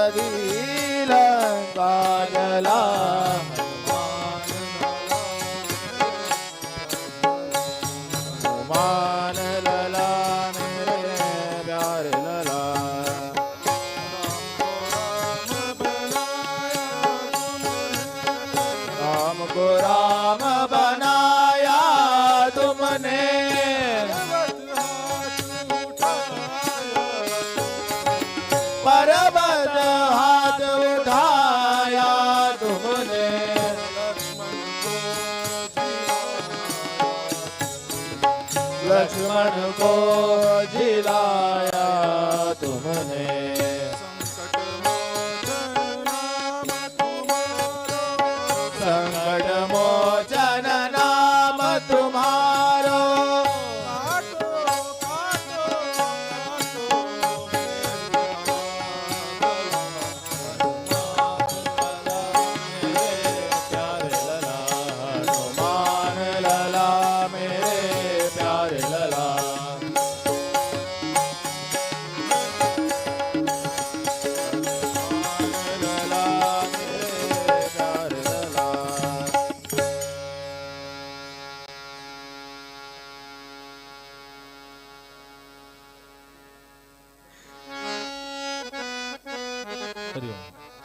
लंका जला हनुमान लला मेरे प्यारे लला राम को राम बनाया तुमने पर्वत हाथ उठाया तुमने लक्ष्मण को जिलाया तुमने संकट मोचन नाम तुम्हारो प्यारे लला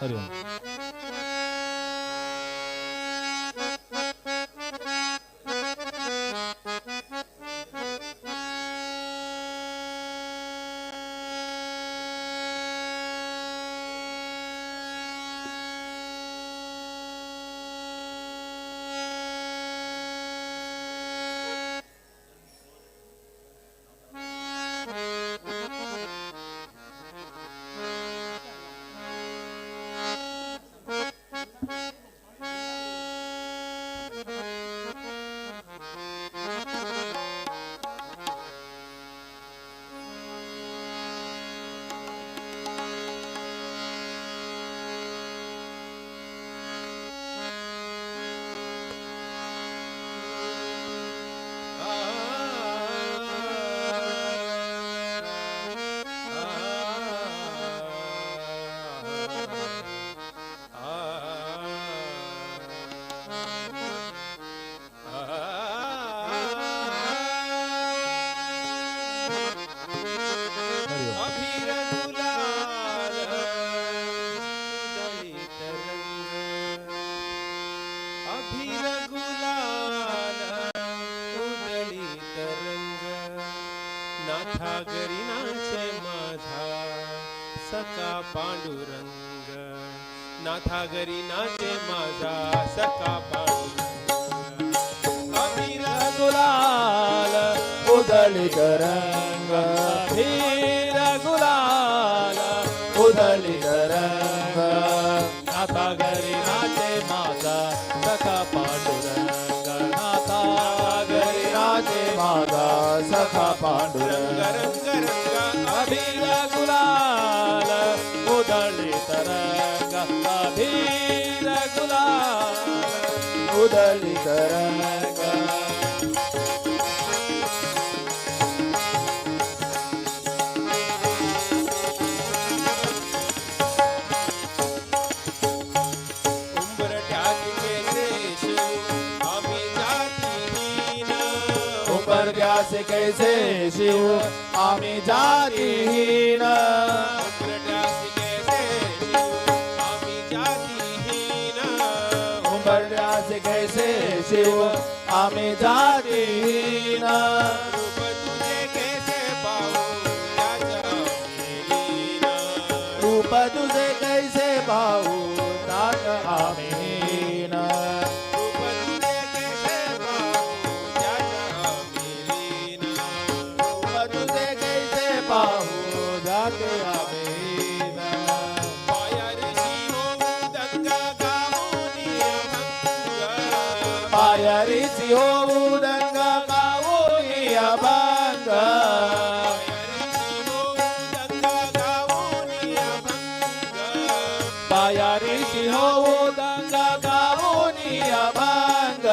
हरिओम. घरी नाचे माझा सखा पांडुरंग. नाथा घरी नाचे माझा सखा पांडुरंग. अबीर गुलाल उधळीत रंग, अबीर गुलाल उधळीत रंग. नाथा घरी नाचे माझा सखा पांडुरंग. नाथा घरी नाचे माझा सखा पांडुरंग. रंग रंग अबीर गुलाल उधळीत रंग. अबीर गुलाल उधळीत रंग. उंबरठ्यास कैसे शिव आम्ही जातीहीन. उंबरठ्यास कैसे शिव आम्ही जातीहीन. रूप तुझे कैसे पाहू तात आम्हीन. तुझे कैसे पाहू जाते आम्हीन. पायरीची होऊ दंग गाऊनी अभंग. पायरीची होऊ दंग गाऊनी अभंग.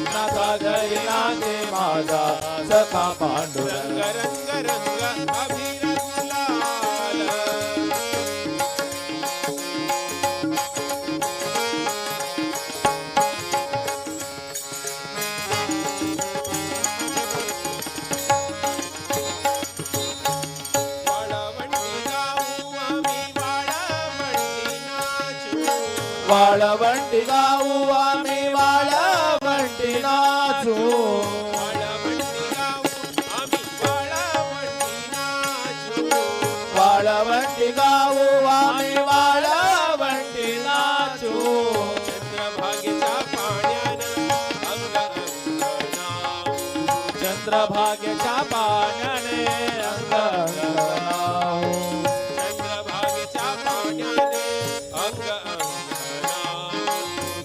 नाथा घरी नाचे माझा सखा पांडुरंग. रंग रंग अबीर गुलाल. वाळवंटी गाऊ आम्ही वाळवंटी नाचू. वाळवंटी गाऊ आम्ही वाळवंटी नाचू. चंद्रभागेच्या पाण्यानं अंग अंगणाऊ. चंद्रभागेच्या पाण्याने अंग अंगणाऊ. चंद्रभागेच्या पाण्याने अंग अंगणाऊ.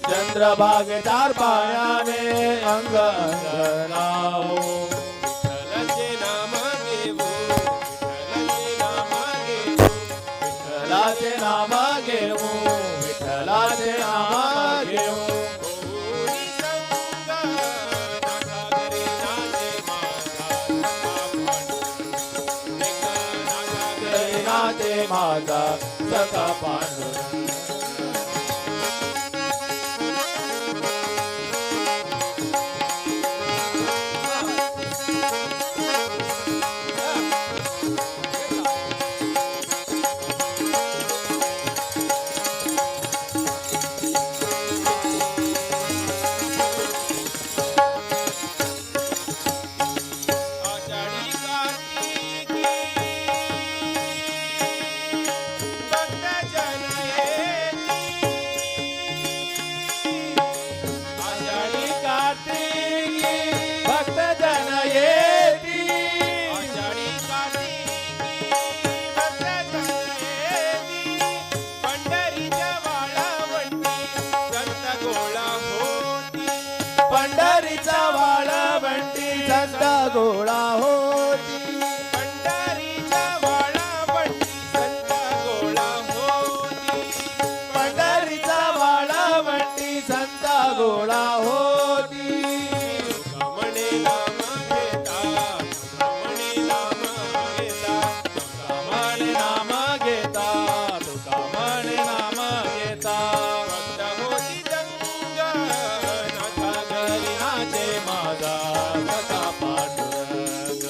चंद्रभागेच्या पाण्याने अंग अंगणाऊ. विठ्ठलाचे नाम घेऊ. विठ्ठलाचे नाम घेऊ. विठ्ठलाचे नाम घेऊ. विठ्ठलाचे नाम घेऊ. होळी संग नाथा घरी नाचे माझा सखा पांडुरंग. घरी नाचे माझा सखा पांडुरंग. संता गोळा होती पंढरीच्या वाळावंटी संत गोळा होती पंढरीचा वाळावंटी संता गोळा होती म्हणे नाम घेता म्हणे नाम घेता म्हणे नाम घेता तुका म्हणे नाम घेता भक्त होती दंग नाथा घरी नाचे माझा सखा पांडुरंग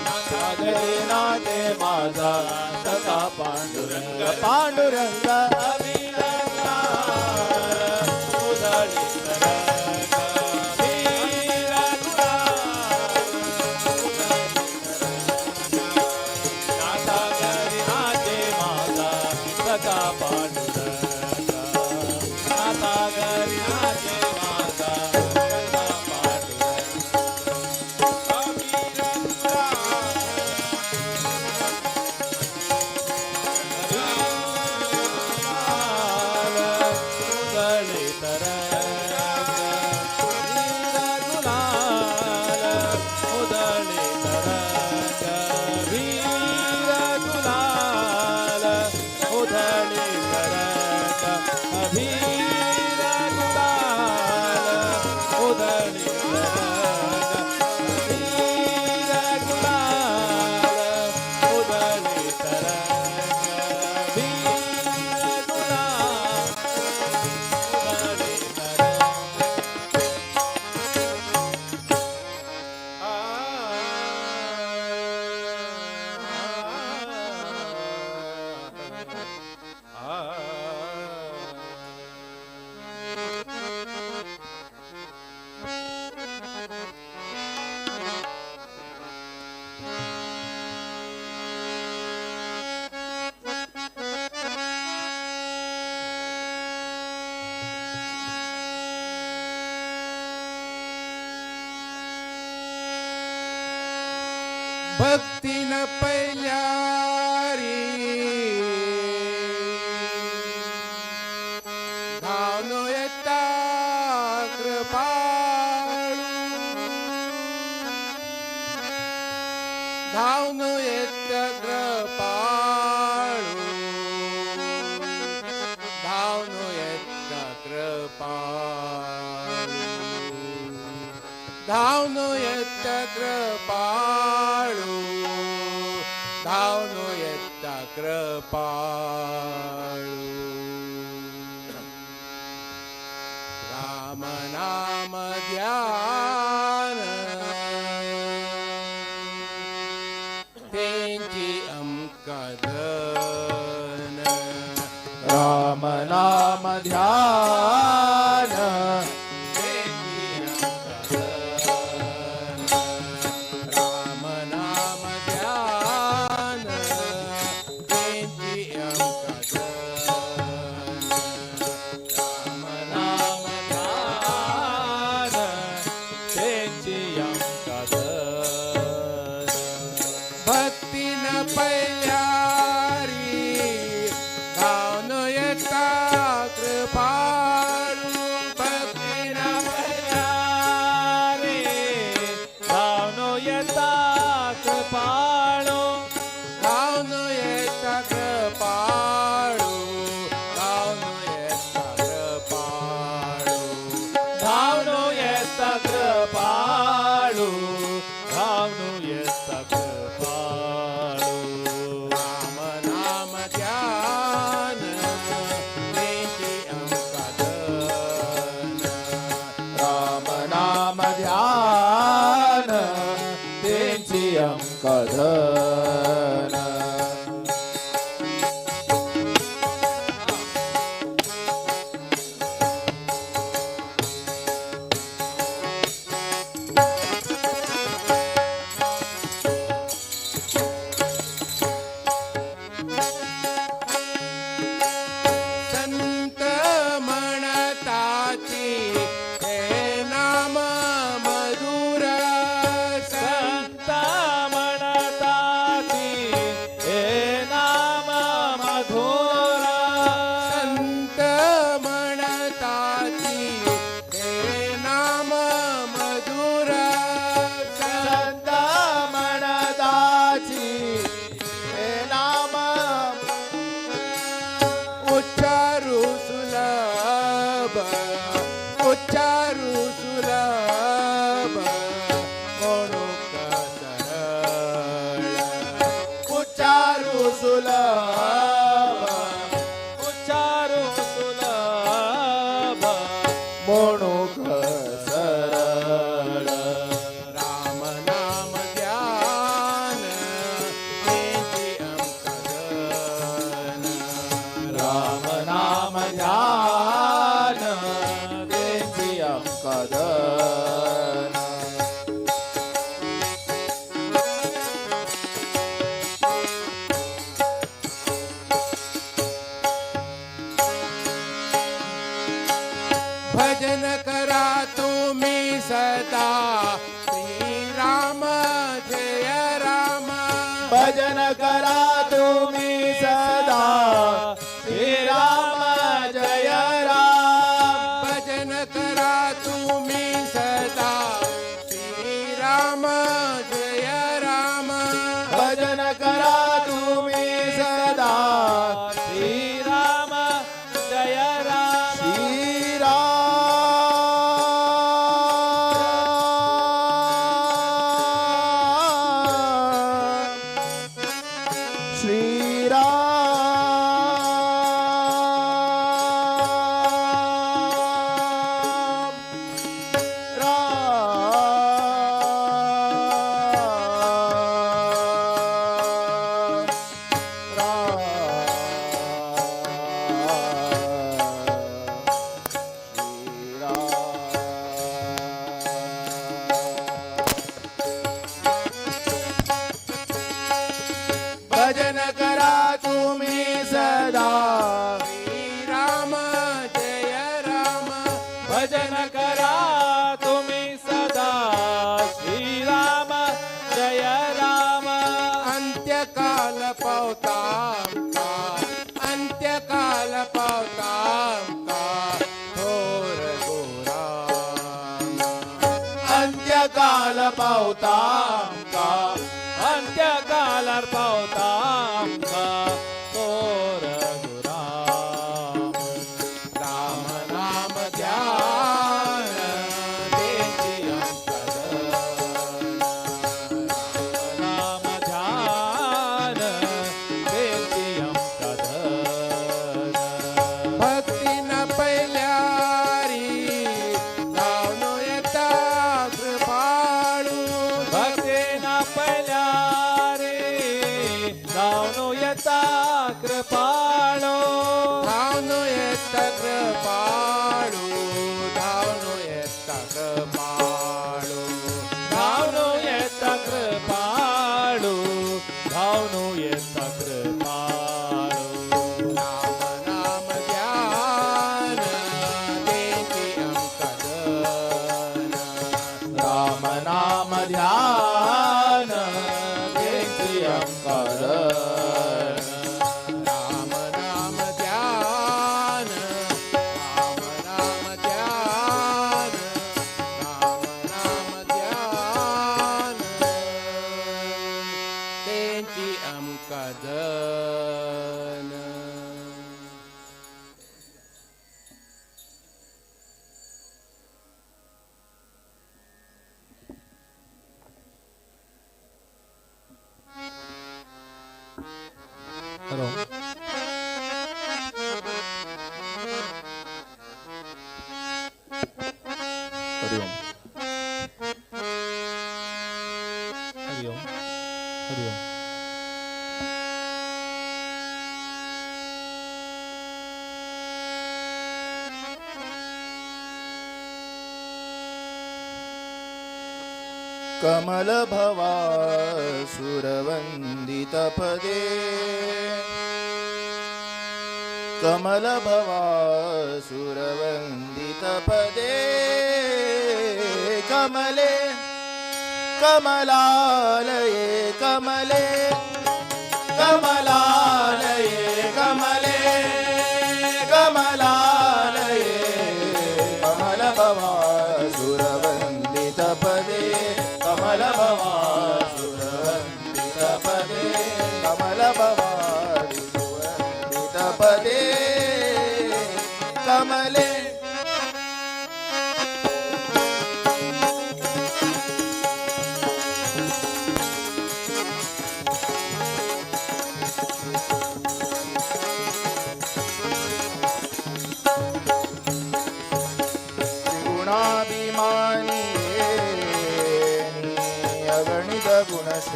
नाथा घरी नाचे माझा सखा पांडुरंग पांडुरंग अभिरंगा उधळी तरंग वीर नाथा घरी नाचे माझा सखा पांडुरंग नाथा घरी नाचे माझा सखा पांडुरंग उधळी तरंग वीर गुलाल उधळी तरंग वीर गुलाल उधळी तरंग वीर गुलाल उधळी तरंग वीर गुलाल उधळी तरंग वीर गुलाल उधळी तरंग भक्तीन पहिल्यारी धावनो येता कृपाळू धावनो येता कृपाळू धावनो येता कृपाळू धावनो येता कृपाळू धावनो येता कृपाळू राम नाम ध्यान त्यांची अंकधन राम नाम ध्यान राम नाम ध्यान त्यांची अंकधन राम नाम ध्यान त्यांची अंकधन भक्तीन पहिल्यारी धावनो येता कृपाळू भक्तीन रे धावनो येता कृपाळू धावनो येता कृपाळू धावनो येता कृपाळू धावनो येता कृपाळू धावनो येता कृपाळू राम नाम ध्यान त्यांची अंकधन राम नाम ध्यान त्यांची अंकधन संत म्हणताची हे नाम मधुर संत म्हणताती हे नाम मधुर संत म्हणताची हे नाम मधुर उच्चारू सुलभ म्हणूक सरळ उच्चारू सुलभ उच्चारू सुलभ म्हणूक सरळ राम नाम ध्यान तेची अंकदन राम नाम ध्यान त्यांची अंकदन भजन करा तुम्ही सदा श्रीराम जय राम भजन करा तुम्ही सदा श्रीराम जय राम भजन करा तुम्ही सदा श्रीराम जय राम भजन करा तुम्ही सदा श्रीराम जय राम श्रीराम भजन करा तुम्ही सदा श्रीराम जय राम भजन करा तुम्ही सदा श्रीराम जय राम अंत्यकाल पावता अंत्यकाल पावता थोर गोराम अंत्यकाल पावता का अंत्यकाल पावता तोर गुराम राम नाम ध्यान तेची अंकदन नाम ध्यान त्यांची अंकदन भक्ती न पहिल्यारी लावलो येता कृपाळू भक्ती न पहिल्या रे जाऊन येता कृपाळो धावनो येता कृपाळू धावनो येता कृपाळू धावनो येता कृपाळो धावनो येता कृपाळो नाम नाम ध्यान तेची अंकदन राम नाम ध्यान त्यांची अंकदन राम नाम ध्यान राम नाम ध्यान राम नाम ध्यान तेची अंकदन हॅलो हरिओम हरिओम हरिओम कमल भवा सुरवंदित पदे कमल भवा सुरवंदित पदे कमले कमलालये कमले कमलालये कमले कमलालये कमल भवा सुरवंदित पदे कमल भवा सुरवंदित पदे कमल भवा सुरवंदित पदे कमले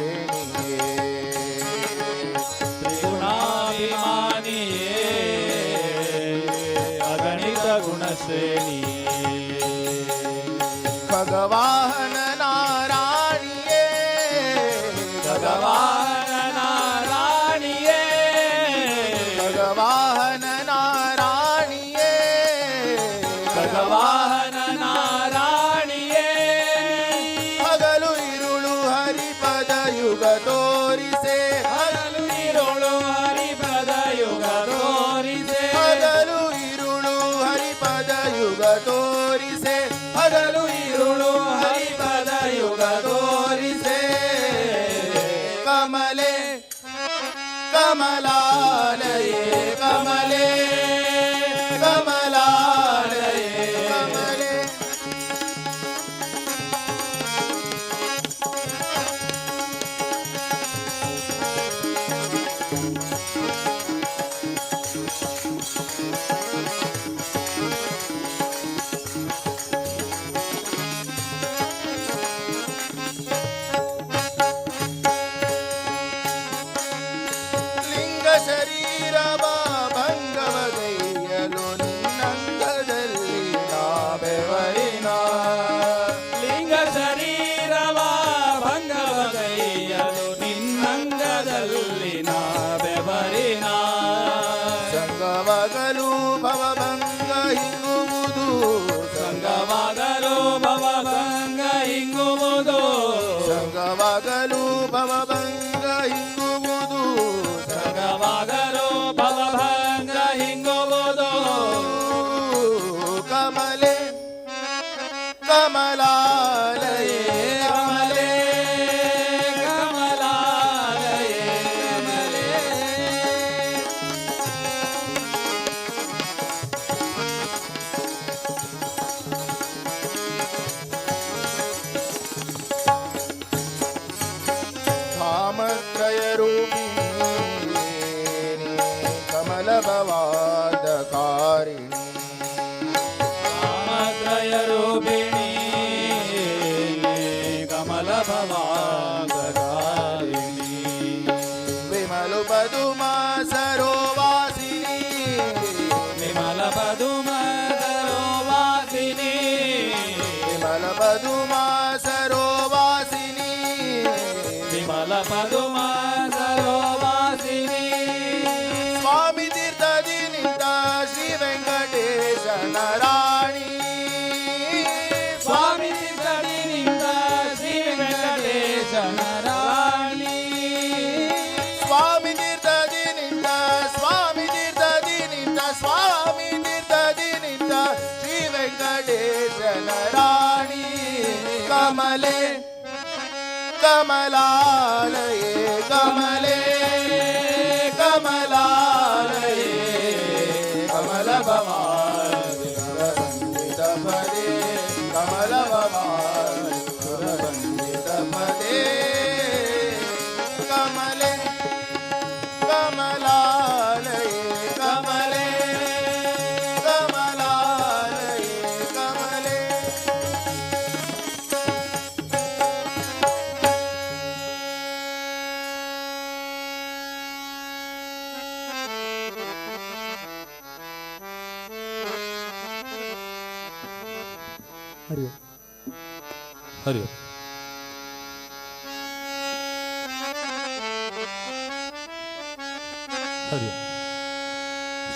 श्रेणिये त्रिगुणाभिमानिये अगणित गुणश्रेणिये खगवाहन नारायणिये भगवान नारायणिये भगवाहन नारायणिये भगवान नारायणिये ಹಗಲು ಇರುಳು ಹರಿಪದ ಯುಗ ತೋರಿಸೆ ಹಗಲು ಇರುಳು ಹರಿಪದ ಯುಗ ತೋರಿಸೆ ಹಗಲು ಇರುಳು ಹರಿಪದ ಯುಗ ತೋರಿಸೆ ಹಗಲು ಇರುಳು ಹರಿಪದ ಯುಗ ತೋರಿಸೆ ಕಮಲೆ ಕಮಲಾಲಯೇ ಕಮಲೆ ಕಮಲಾಲಯೇ ಕಮಲೆ ಲಿಂಗ ಶರೀರವ ಭಂಗವಗೈಯಲು ನಿನ್ನಂಗದಲ್ಲಿ ನಾವೆವರಿನ ಲಿಂಗ ಶರೀರವ ಭಂಗವಗೈಯಲು ನಿನ್ನಂಗದಲ್ಲಿ ನಾವೆವರಿನ ಸಂಗವಗಲು ಭವಭಂಗ ಹಿಂಗುವುದು ಸಂಗವಾಗಲು ಭವಭಂಗ ಹಿಂಗುವುದು ಸಂಗವಾಗಲು ಭವಭಂಗ ಹಿಂಗುವುದು ಸಂಗವಾಗಲು ಭವಭಂಗ ಹಿಂಗುವುದು ಕಮಲೆ ಕಮಲಾಲಯೇ ಕಮಲೆ ಕಮಲಾಲಯೇ ಕಮಲೆ धामत्रय रूपिणी कमलभवाद कारिणी कामत्रय रूपिणी कमल भवागदारिणी विमल पदुमा सरोवासिनी विमल पदुम सरोवासिनी विमल पदुमा सरोवासिनी विमल पदुम सरोवासिनी स्वामी तीर्थदि निंत श्री वेंकटेश नारायणी स्वामी तीर्थनिंद श्री वेंकटेश नारायणी स्वामी तीर्थदि निंत स्वामी तीर्थदि निंत स्वामी तीर्थदि निंत श्री वेंकटेश नारायणी कमले कमलालये कमले कमलालये कमल भवानि सुरवन्दित पदे कमल भवानि सुरवन्दित पदे कमले कमलालये कमले कमलालये कमले हरि ओम हरि ओम हरि ओम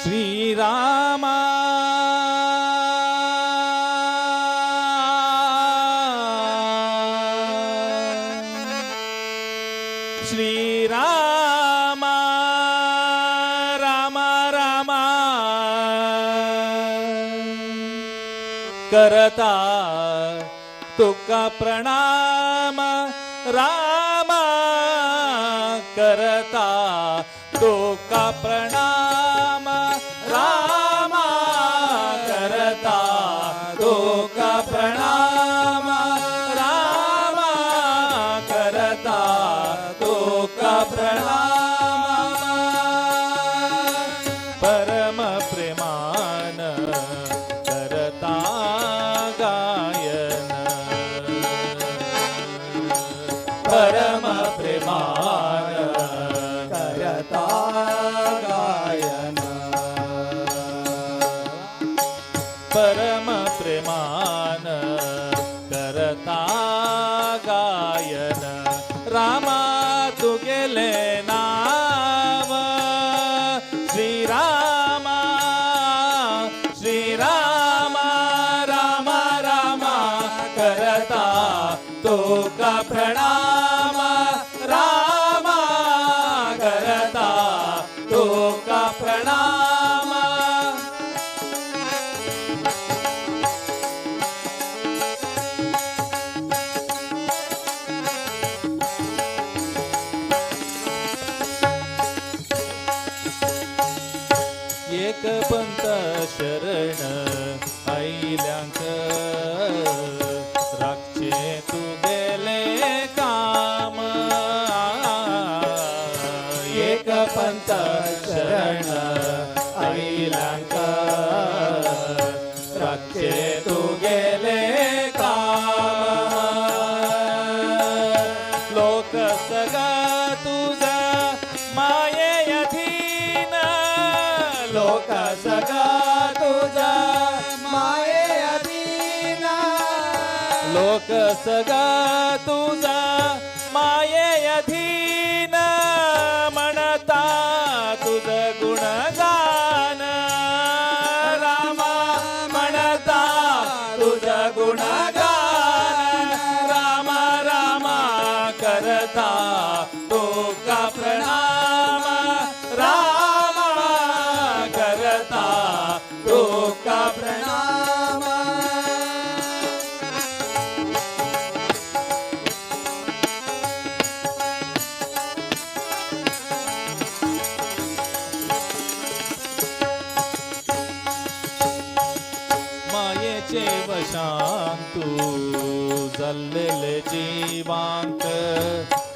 श्री रामा श्री रामा रामा रामा करता तुका प्रणाम रामा करता तुका प्रणाम रामा करता तुका प्रणाम रामा करता तुका प्रणाम परम प्रेमान करता गायन परम प्रेम का प्रणाम एक पंत शरण ऐल्यांक राखचे तू गेले काम एक पंत शरण ऐल्यांक राखचे तू गेले काम लोक सगा तुझा माये अधीन लोक सगा तुझा माये अधीन लोक सगा तुझा माये अधीन म्हणता तुझ गुणगान रामा म्हणता तुझ गुणगान रामा रामा करता तो का प्रणाम रामा करता तो का प्रणाम मायेचे वशांत तू जल्लेले जीवांत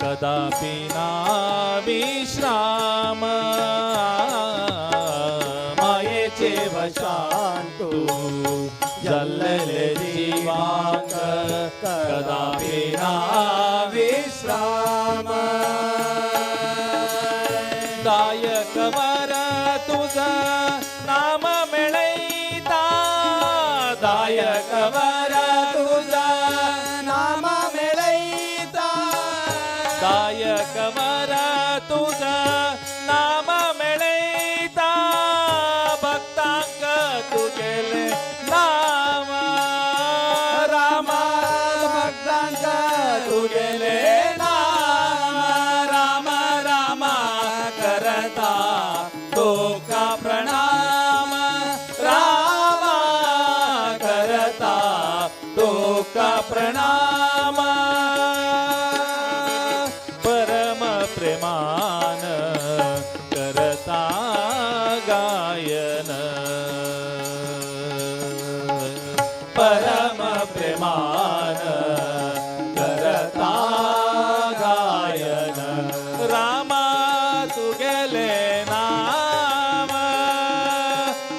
कदापि ना विश्राम मायेचे वशांत तू जल्लेले जीवांत कदापि ना विश्राम दायक वर तुझा नाम मिळैता दायक वर तुझा नाम मिळैता दायक वर तुझा नाम मिळैता भक्तांक तू गेले नाम रामा भक्तांक तू गेले नाम राम रामा करता तो का प्रणाम रामा करता तो का प्रणाम परम प्रेमान करता गायन परम प्रेमान करता गायन रामा तू गेले नाम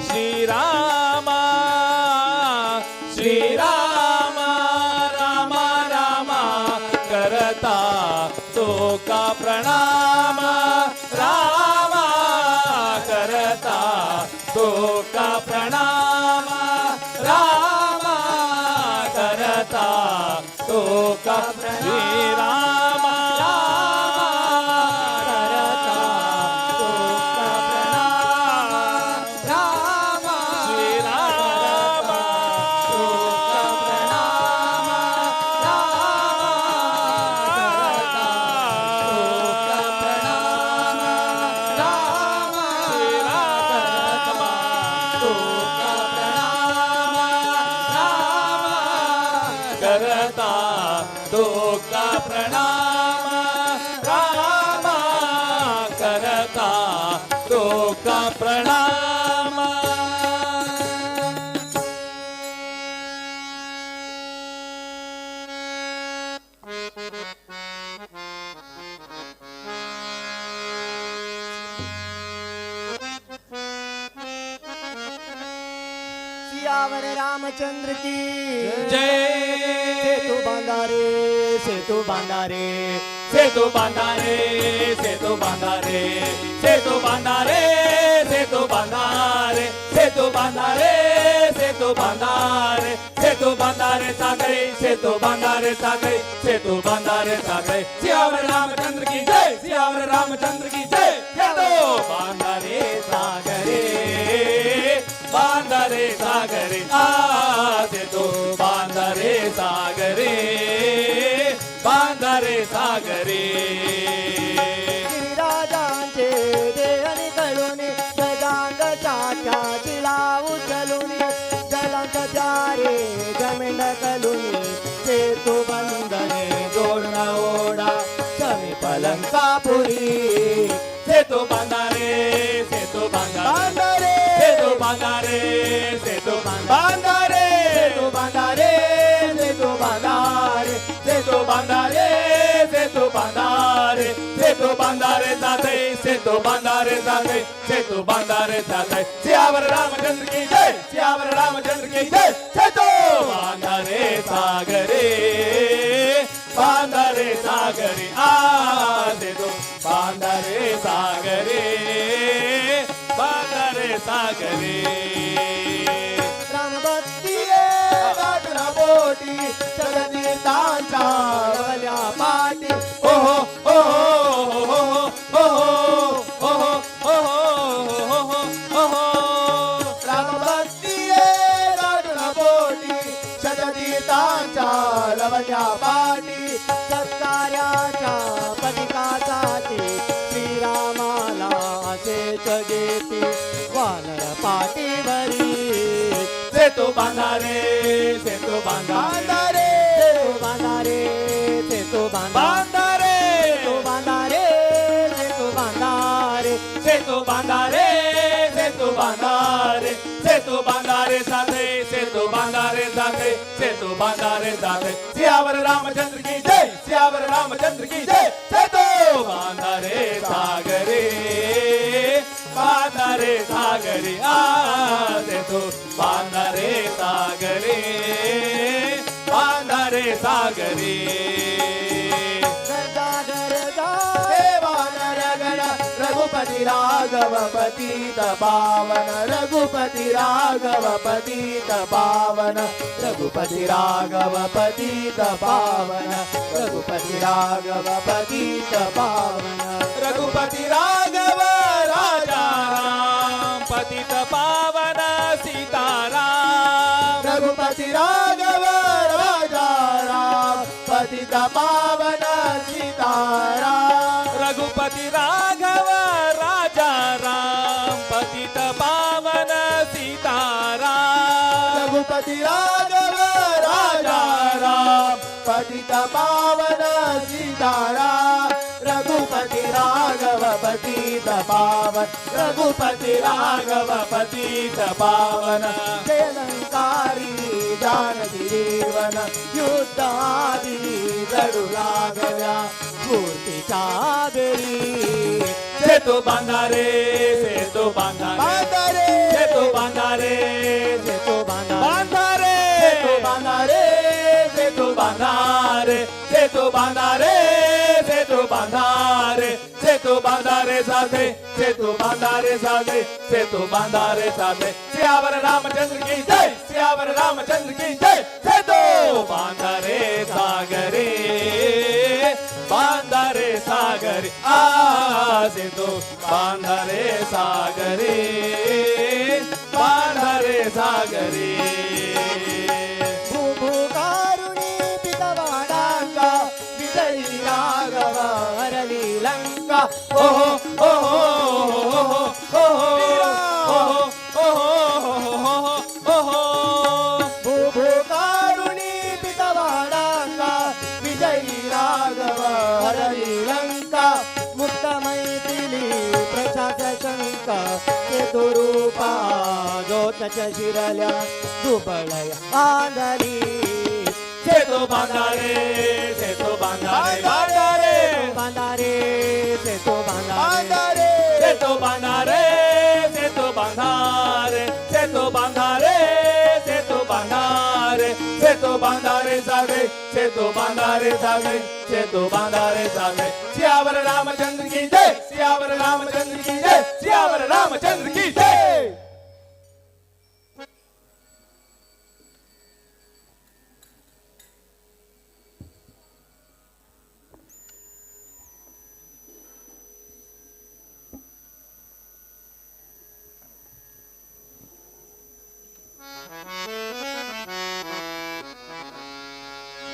श्रीरामा श्रीरामा रामा रामा करता तो का प्रणाम रामा करता तो का प्रणाम रामा करता तो का श्रीरामा करता तो का प्रणाम रामा श्रीरामा तो का प्रणाम रामा करता तो का प्रणाम सियावर रामचंद्र की जय सेतु बांधारे सेतु बांधारे सेतु बांधारे सेतु बांधारे सेतु बांधारे सेतु बांधारे सेतु बांधारे सेतु बांधारे सेतु बांधारे सागरे सेतु बांधारे सागरे सेतु बांधारे सागरे सियावर रामचंद्र की जय सियावर रामचंद्र की जय सेतु बांधारे सागरे बांधारे सागरे सेतु बांधारे सागरे बांधारे सागरे गिरिराजांचे देहनी कळून चाच्या तिला उचलून जलंत जारे जमीन कलुनी सेतू बंधने जोडण ओढा समीप लंकापुरी सेतू बांधारे सेतू बांधारे सेतू बांधारे सेतू बांधारे सेतू बांधारे सेतू बांधारे सेतू बांधारे सेतू बांधारे सेतू बांधारे जाते सेतू बांधारे जाते सेतू बांधारे जाते सियावर रामचंद्र की जय सियावर रामचंद्र की जय सेतू बांधारे सागरे बांधारे सागरे सेतू बांधारे सागरे बांधारे सागरे रामभक्ती गाठना बोटी सगतीर्थांच्या वल्या पाटी ओहो ओहो ओहो ओहो ओहो ओहो रामभक्ती गाठना बोटी सगतीर्थांच्या वल्या पाटी सत्कार्याच्या पथिकासाठी श्रीरामाला शेष घेती वानर पाठीवरी सेतू बांधारे सेतू बांधारे बांधारे सेतू बांधारे बांधारे सेतू बांधारे सेतू बांधारे सेतू बांधारे सेतू बांधारे साथे सेतू बांधारे साथे सेतू बांधारे साथे सियावर रामचंद्र की जय सियावर रामचंद्र की जय सेतू बांधारे सागरे बांधारे सागरे सेतू बांधारे सागरे बांधारे सागरे गरजा गरजा देवानर गण रघुपति राघव पतित पावन रघुपति राघव पतित पावन रघुपति राघव पतित पावन रघुपति राघव पतित पावन रघुपति राघव राजा राम पतित पावन सीताराम रघुपति राघव राजा राम पतित पावन सीताराम रघुपति राघव राजा राम पतित पावन सीताराम रघुपति राघव राजा राम पतित पावन सीताराम रघुपति राघव पतित पावन रघुपति राघव पतित पावन जयलंकारी जानकी जीवन युद्ध आदि जडू लागल्या मूर्तीच्या आदरी सेतू बांधारे सेतू बांधारे सेतू बांधारे सेतू बांधारे सेतू बांधारे सेतू बांधारे सेतू बांधारे सेतू बांधारे साथे सेतू बांधारे साथे सेतू बांधारे साथे सियावर रामचंद्र की जय सियावर रामचंद्र की जय सेतू बांधारे सागरे बांधारे सागरे सेतू बांधारे सागरे बांधारे सागरे भूभूकारुणी पितवाडांका विजयी राघव हरली लंका ओहो ओहो ओहो ओहो ओहो ओहो भूभूकारुणी पितवाडांका विजयी राघव हरली लंका मुक्त मैथिली प्रशाच शंका चतुरूपा ज्योतच्या शिरल्या दुबळया बांधली सेतू बांधारे सेतू बांधारे बांधारे बांधारे सेतू बांधारे सेतू बांधारे सेतू बांधारे सेतू बांधारे सेतू बांधारे सेतू बांधारे सागे सेतू बांधारे सागे सेतू बांधारे सागे सियावर रामचंद्र की जय सियावर रामचंद्र की जय सियावर रामचंद्र की जय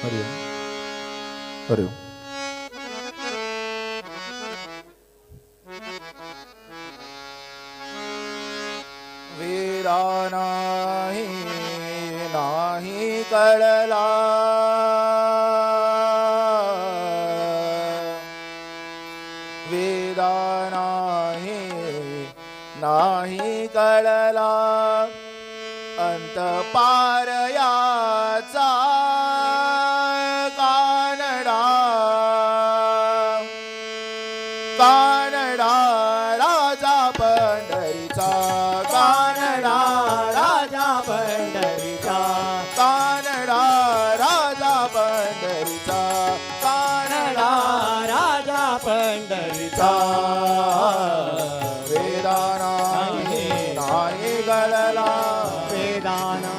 हरिओम हरिओम वेदा नाही नाही कळला वेदा नाही नाही कळला अंत पार याचा कानडा कानडा राजा पंढरीचा कानडा राजा पंढरीचा कानडा राजा पंढरीचा कानडा राजा पंढरीचा वेदा नाही नाही गळला वेदाना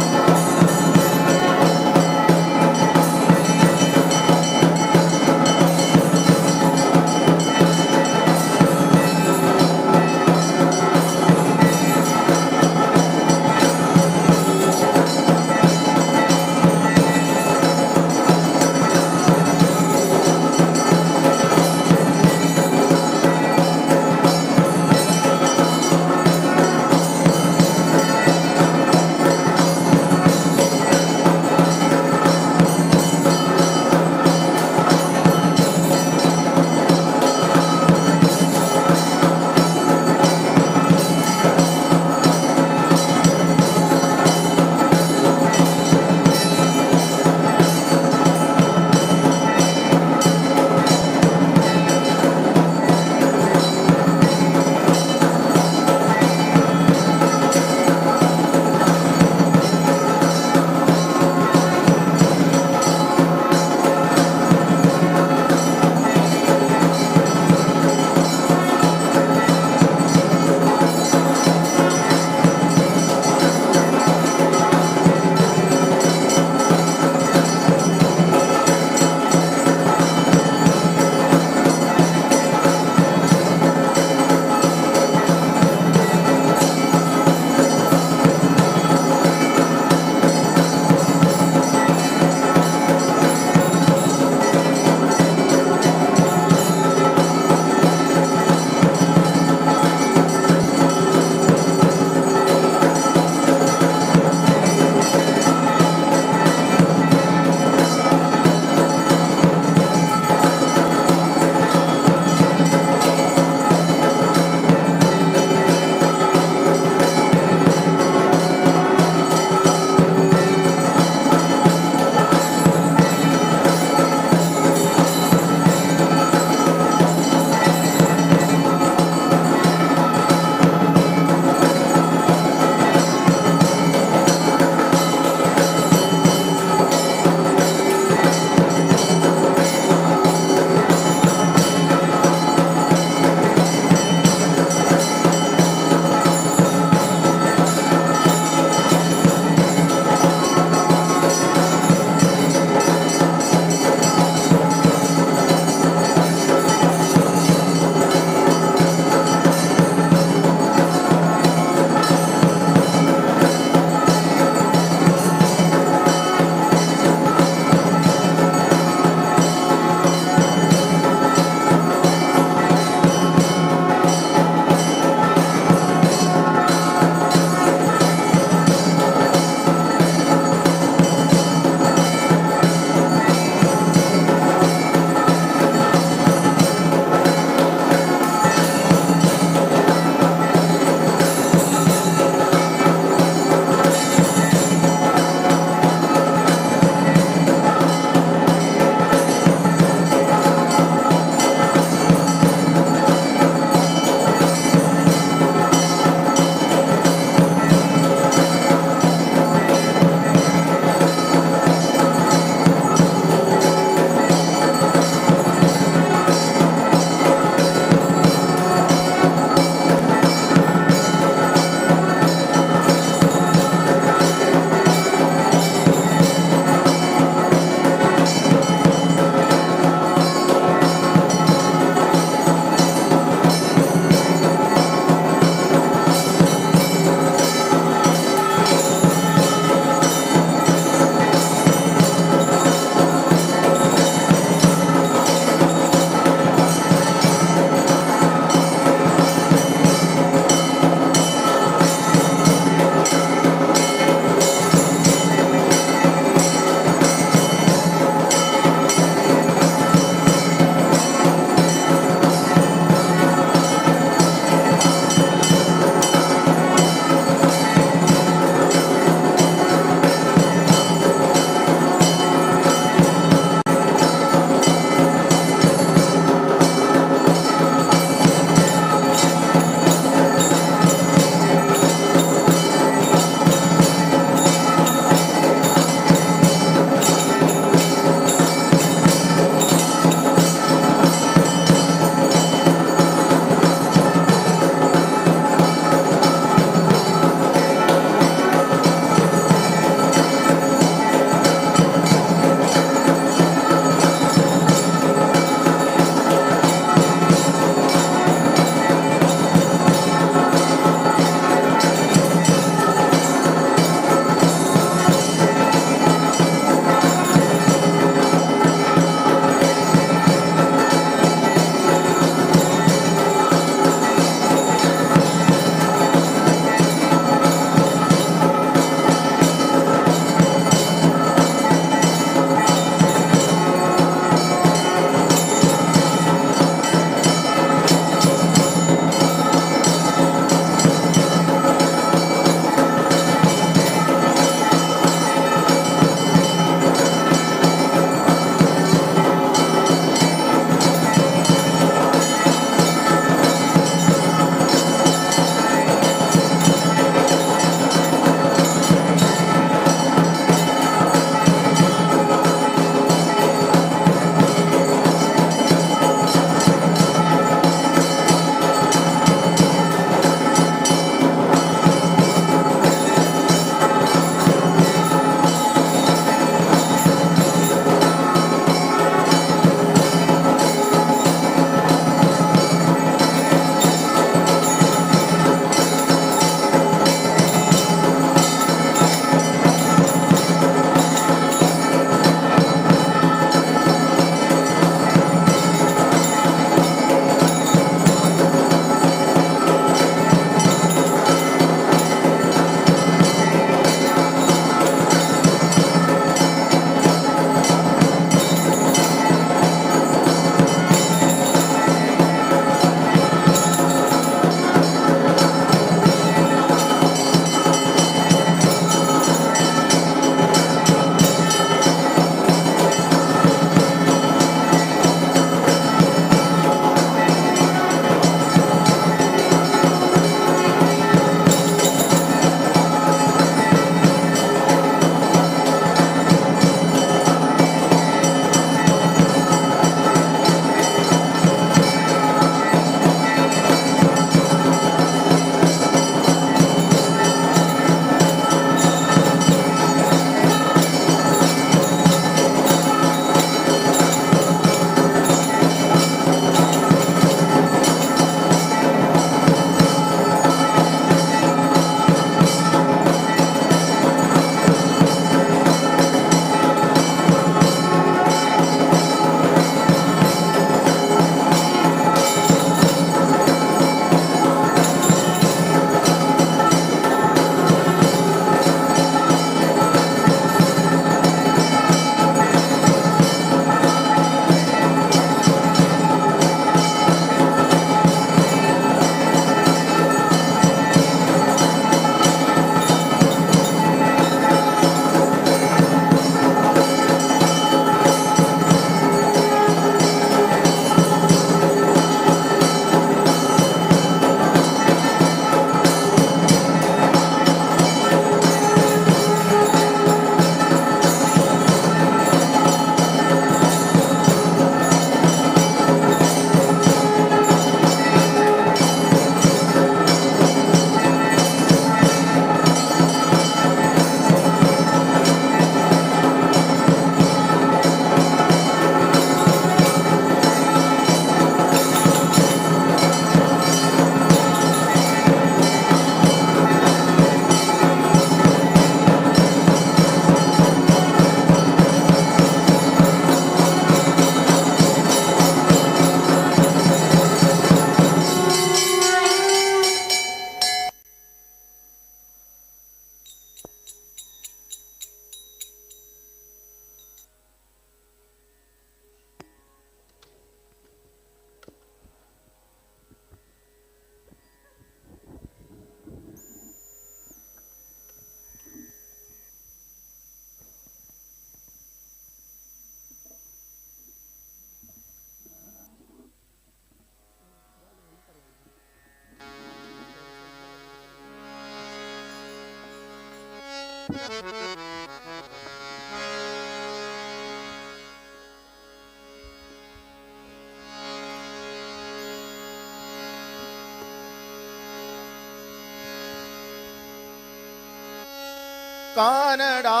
कानडा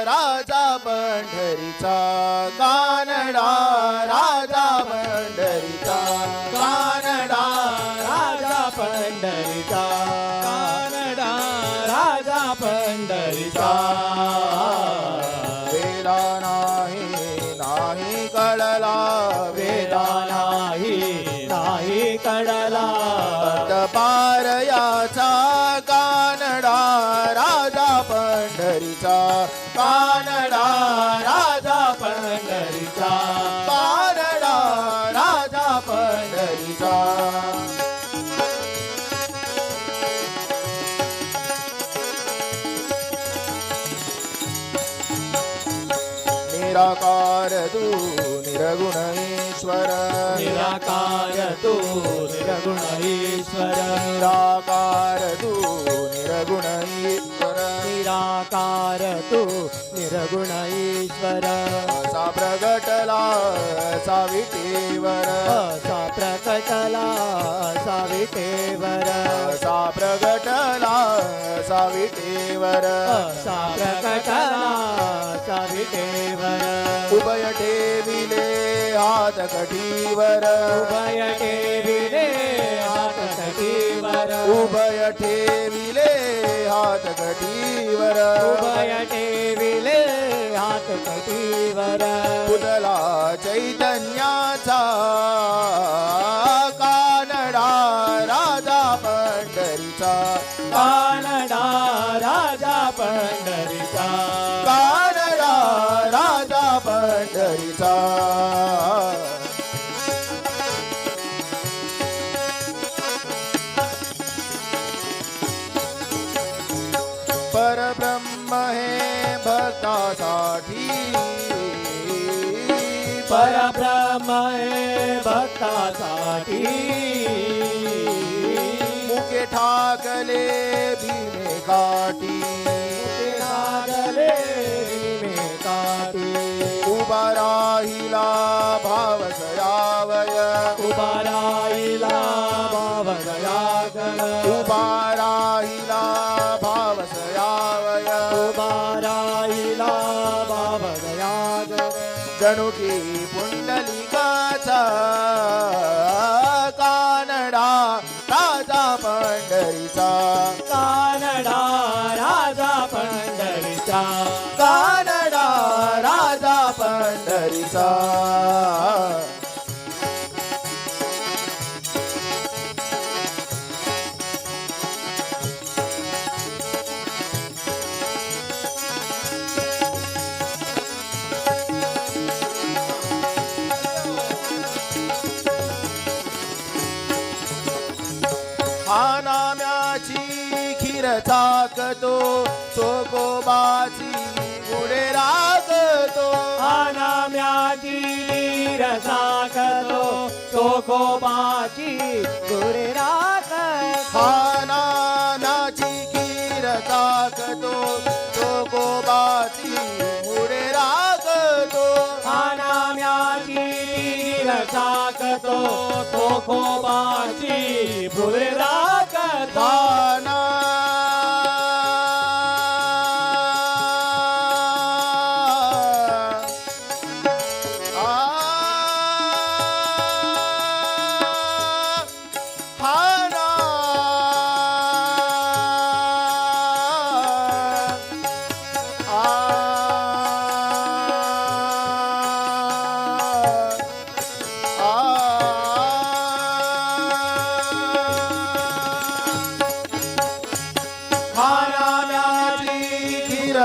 राजा पंढरीचा, कानडा राजा पंढरीचा, कानडा राजा पंढरीचा, कानडा राजा पंढरीचा. वेदा नाही नाही कळला, वेदा नाही कळला, पार याचा कानडा राजा पंढरीचा, कानडा राजा पंढरीचा, कानडा राजा पंढरीचा. निराकार तू निर्गुण ईश्वर, निराकार तू निर्गुण ईश्वर, निराकार तू निर्गुण ईश्वर, निराकार तू निर्गुण ईश्वर. असा प्रगटला सावित्रीवर, असा प्रकटला सावितेवर, असा प्रगटला सावित्रीवर, असा प्रकटला सावितेवर. उभय ठेविले हात कटीवर, उभय ठेविले हात कटीवर, उभय ठेविले हात कटीवर, उभय ठेविले हात कटीवर. उदला चैतन्याचा कानडा राजा पंढरीचा, कानडा राजा पंढरीचा, कानडा राजा पंढरीचा. परब्रह्म हे भक्तासाठी, परब्रह्म हे भक्तासाठी. मुके ठाकले भीमे काठी, लागले भीमे काठी. उभा राहिला भाव सरावय, उभा राहिला भाव दयागण, उभा राहिला भाव सरावय. उभा राहिला भाव दयागण. जणू की पुंडलिकाचा कानडा राजा पंढरीचा, कानडा राजा पंढरीचा, कानडा राजा पंढरीचा. हा नाम्याची खीर चाकतो, चोकोबाची गुडे रागतो, नाम्याची रसाकतो, चोखोबाची गुरे राखतो. हा नाम्याची खीर चाकतो, चोकोबाची गुडे रागतो, नाम्याची रसाकतो, चोखोबाची गुरे राखतो. हा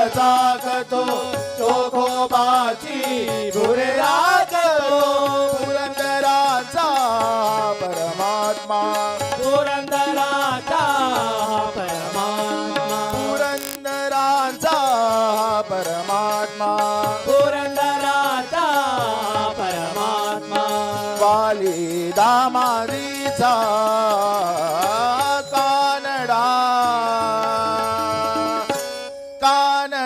चाकतो, चोखोबाची गुरे राखतो. पुरंदराचा परमात्मा, पुरंदराचा परमात्मा, पुरंदराचा परमात्मा, पुरंदराचा परमात्मा. वाली दामारीचा कानडा, कानडा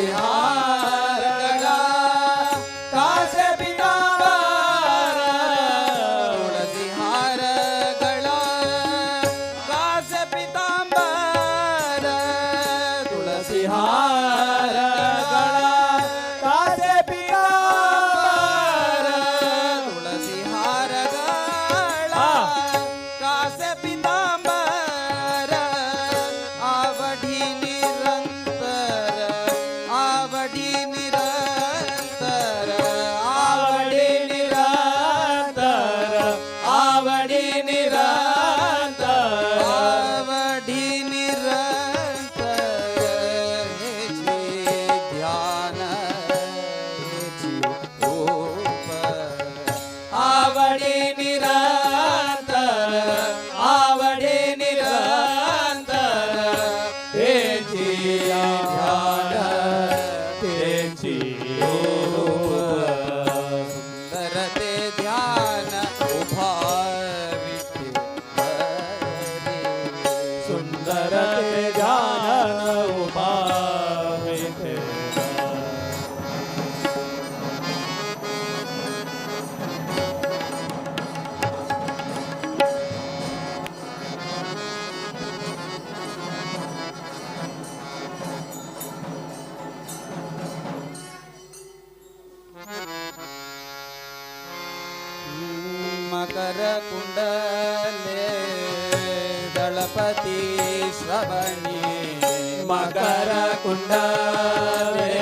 तुळसी हार गळा कासे पितांबर तुळसी हार गळा कासे पितांबर तुळसी हार गळा कासे पितांबर तुळसी हार गळा कासे पितांबर आवडी निरंतर आवडी निरंतर आवडी निरंतर आवडी निरंतर आवडी निरंतर हेची ध्यान हेची रूप आवडी निरंतर आवडी निरंतर तेची ध्यान तेची रूप सुंदर ते ध्यान उभा विठ्ठल सुंदर ते ध्यान उभा विठ्ठल मकर कुंडले दळपती श्रवणी मकर कुंडले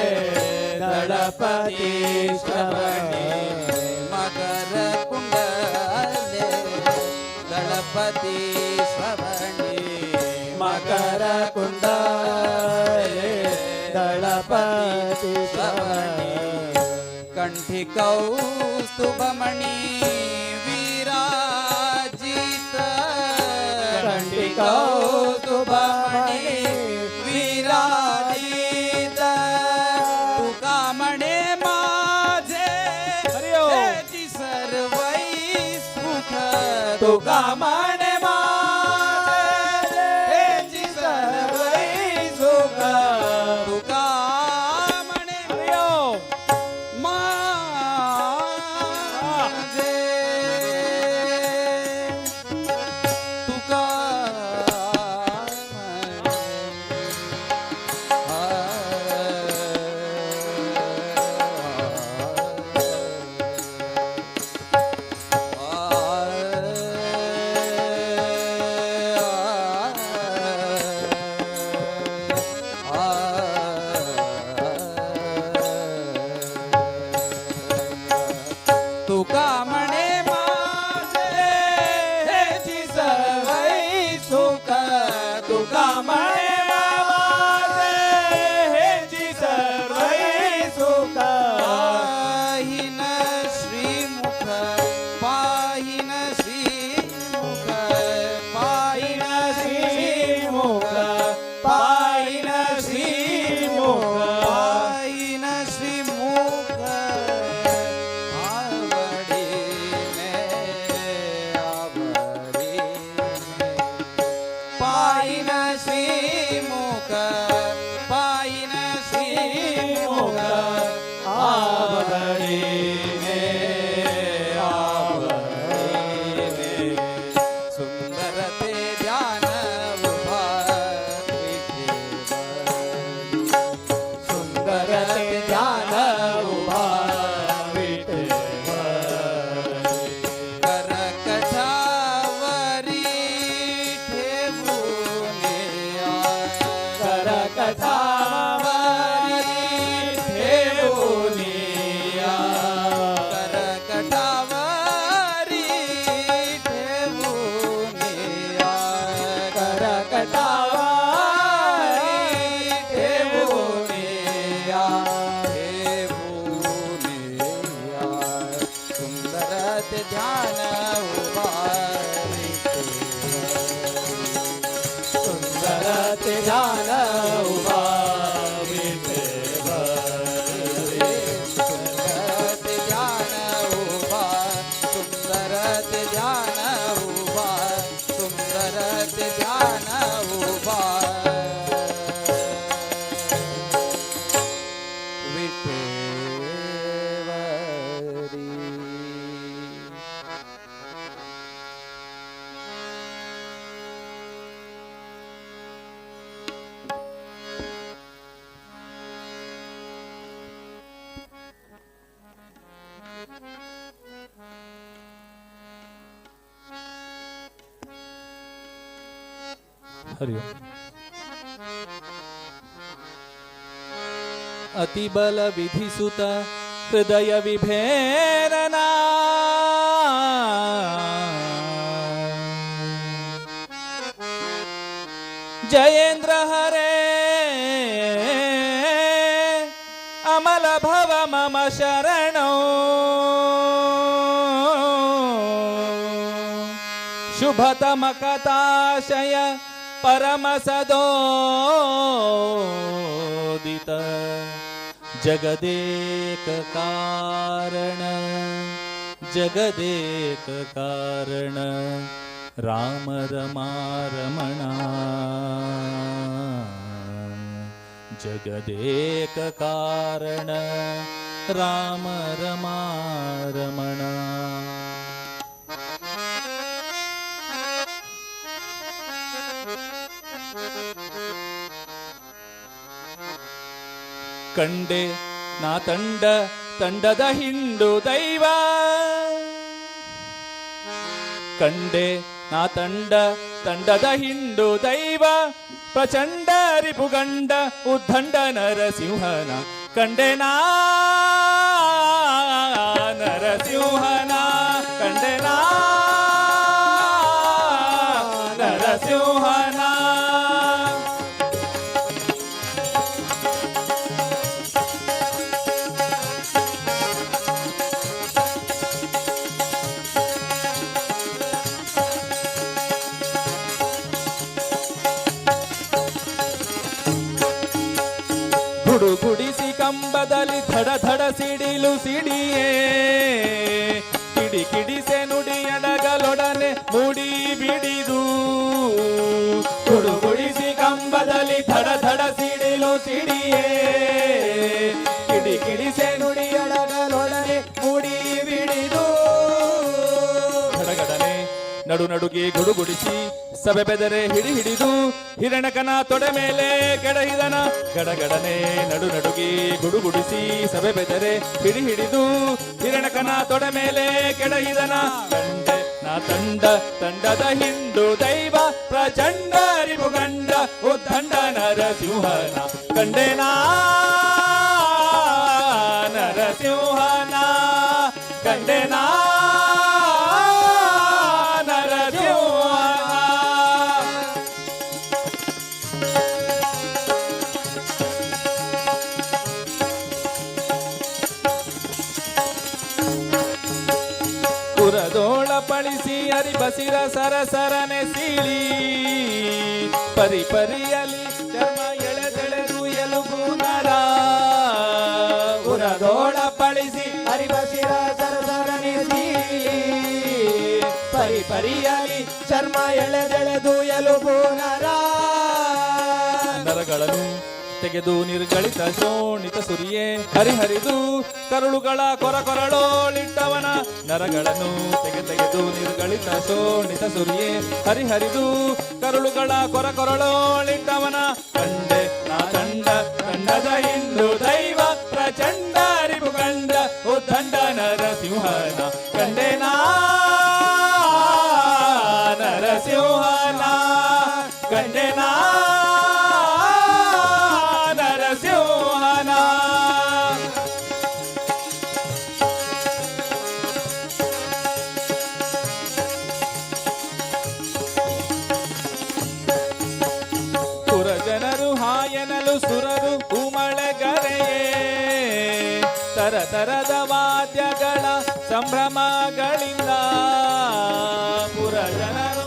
दळपती श्रवणी मकर कुंडले दळपती श्रवणी मकर कुंडले दळपती श्रवणी कंठी कौस्तुभमणी विराजित कंठी कौस्तुभमणी विराजित तुका म्हणे माझे हेची सर्वै सुख तुका म्हणे माझे हेची सर्वै सुख तुका म्हणे माझे तुका तुका म्हणे माझे हेची सर्वै सुख तुका म्हणे माझे हेची सर्वै सुख पाहिन श्रीमुख पाहिन श्रीमुख पाहिन श्रीमुख पाहिन श्रीमुख पाहिन श्रीमुख आवडीने आवडीने पाहिन श्रीमुख पाहिन श्रीमुख आवडीने आवडीने सुंदर ते ध्यान उभा विठ्ठल सुंदर ते ध्यान उभा विठ्ठल करकटावरी ठेवून करकटावरी ठेवून करकटावरी ठेवून करकटावरी ठेवून सुंदर ते ध्यान उभा सुंदर ते ध्यान उभा विठ्ठल सुंदर ते ध्यान उभा सुंदर ते ध्यान उभा सुंदर ते ध्यान उभा ಹರಿ ಓಂ. ಅತಿಬಲ ವಿಧಿಸುತ್ತ ಹೃದಯ ವಿಭೇದನ ಜಯೇಂದ್ರ ಹರೇ ಅಮಲ ಭವ ಮಮ ಶರಣೋ ಶುಭತಮ ಕಥಾಶಯ ಪರಮ ಸದೋದಿತ ಜಗದೇಕ ಕಾರಣ ಜಗದೇಕ ಕಾರಣ ರಾಮ ರಮಾರಮಣ ಜಗದೇಕ ಕಾರಣ ರಾಮ ರಮಾರಮಣ. ಕಂಡೆ ನಾ ತಂಡದ ಹಿಂಡು ದೈವ ಕಂಡೆ ನಾ ತಂಡದ ಹಿಂಡು ದೈವ ಪ್ರಚಂಡ ರಿಪುಗಂಡ ಉದ್ದಂಡ ನರಸಿಂಹನ ಕಂಡೆ ನಾ ನರಸಿಂಹನ ಕಂಡೆ ನಾ ನರಸಿಂಹನ. ಗುಡಿಸಿ ಕಂಬದಲ್ಲಿ ಧಡ ಧಡ ಸಿಡಿಲು ಸಿಡಿಯೇ ಕಿಡಿಸೆ ನುಡಿಯಡಗಲೊಡನೆ ಮುಡಿ ಬಿಡಿದು ಗುಡಿಸಿ ಕಂಬದಲ್ಲಿ ಧಡ ಧಡ ಸಿಡಿಲು ಸಿಡಿಯೇ ಕಿಡಿಸೆ ನುಡಿಯಡಗಲೊಡನೆ ಮುಡಿ ಬಿಡಿದು ಘಡಗಡನೆ ನಡು ನಡುಗೆ ಗುಡುಗುಡಿಸಿ ಸಭೆ ಬೆದರೆ ಹಿಡಿದು ಹಿರಣಕನ ತೊಡೆ ಮೇಲೆ ಕೆಡಹಿದನ ಗಡಗಡನೆ ನಡು ನಡುಗಿ ಗುಡುಗುಡಿಸಿ ಸಭೆ ಬೆದರೆ ಹಿಡಿದು ಹಿರಣಕನ ತೊಡೆ ಮೇಲೆ ಕೆಡಹಿದನ ಕಂಡೆ ನಾ ತಂಡದ ಹಿಂಡು ದೈವ ಪ್ರಚಂಡ ರಿಪುಗಂಡ ಉದ್ದಂಡ ನರಸಿಂಹನ ಕಂಡೆ ನಾ ನರಸಿಂಹನ ಕಂಡೆ ನಾ ಪುರದೋಳ ಪಳಿಸಿ ಅರಿಬಸಿರ ಸರಸರನೆ ಸೀಳಿ ಪರಿಯಲಿ ಚರ್ಮ ಎಳೆದೆಳೆದು ಎಲುಬು ನರ ಪುರದೋಳ ಪಳಿಸಿ ಹರಿಬಸಿರ ಸರಸರನೆ ಸೀಳಿ ಪರಿಯಲಿ ಚರ್ಮ ಎಳೆದೆಳೆದು ಎಲುಬು ನರ ನರಗಳನ್ನು ತೆಗೆದು ನಿರ್ಗಳಿತ ಶೋಣಿತ ಸುರಿಯೇ ಹರಿದು ಕರುಳುಗಳ ಕೊರಳೋಳಿಟ್ಟವನ ನರಗಳನ್ನು ತೆಗೆದು ನಿರ್ಗಳಿತ ಶೋಣಿತ ಸುರಿಯೇ ಹರಿದು ಕರುಳುಗಳ ಕೊರಳೋಳಿಟ್ಟವನ ಕಂಡೆ ನಾ ತಂಡದ ಹಿಂಡು ದೈವ ಪ್ರಚಂಡ ರಿಪುಗಂಡ ಉದ್ದಂಡ ನರಸಿಂಹನ ಕಂಡೆ ನಾ ನರಸಿಂಹನ ಕಂಡೆ ನಾ ಸುರರು ಉಮಳೆಗರೆಯೇ ತರದ ವಾದ್ಯಗಳ ಸಂಭ್ರಮಗಳಿಂದ ಪುರಜನರು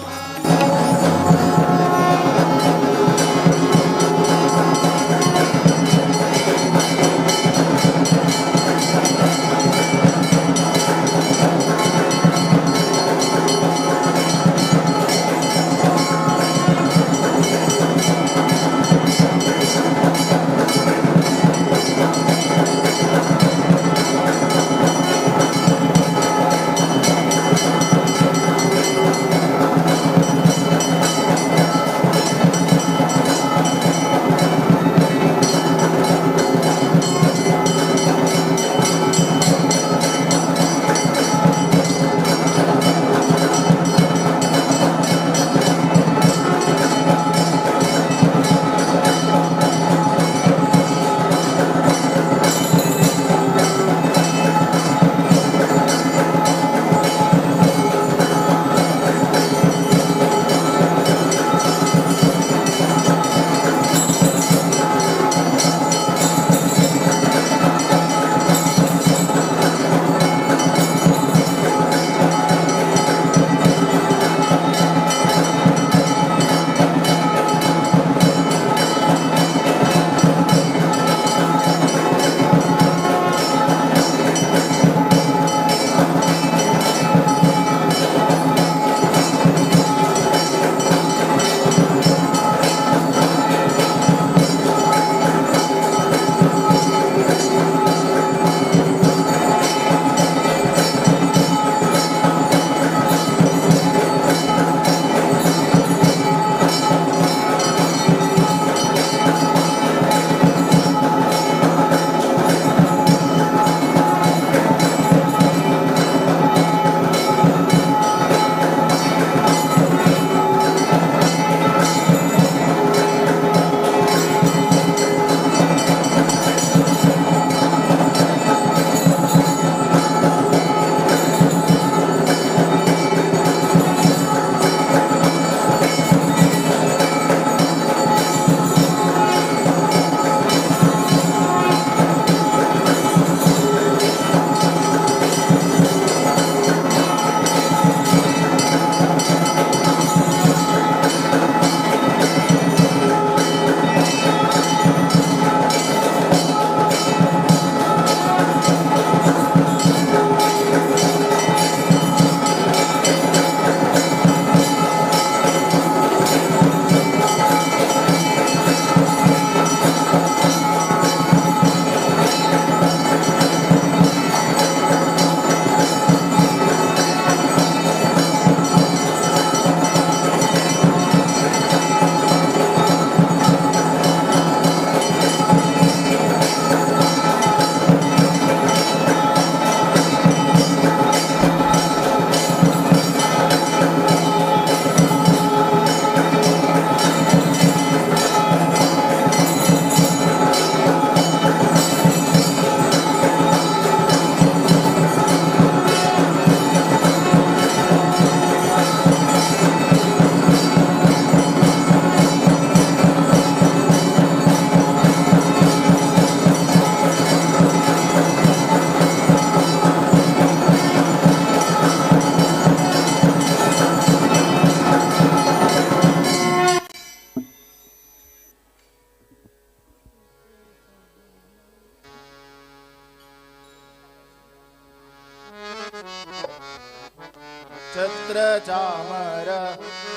चामर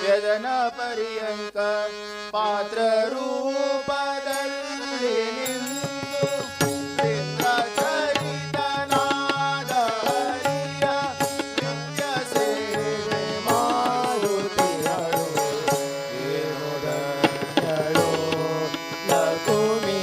व्यदन पर्यंक पात्र रूपदल्ली निंदु चित्रचरित नाद हरिय नित्य सेवे मारुति हरो देवदन्यरो लकुमि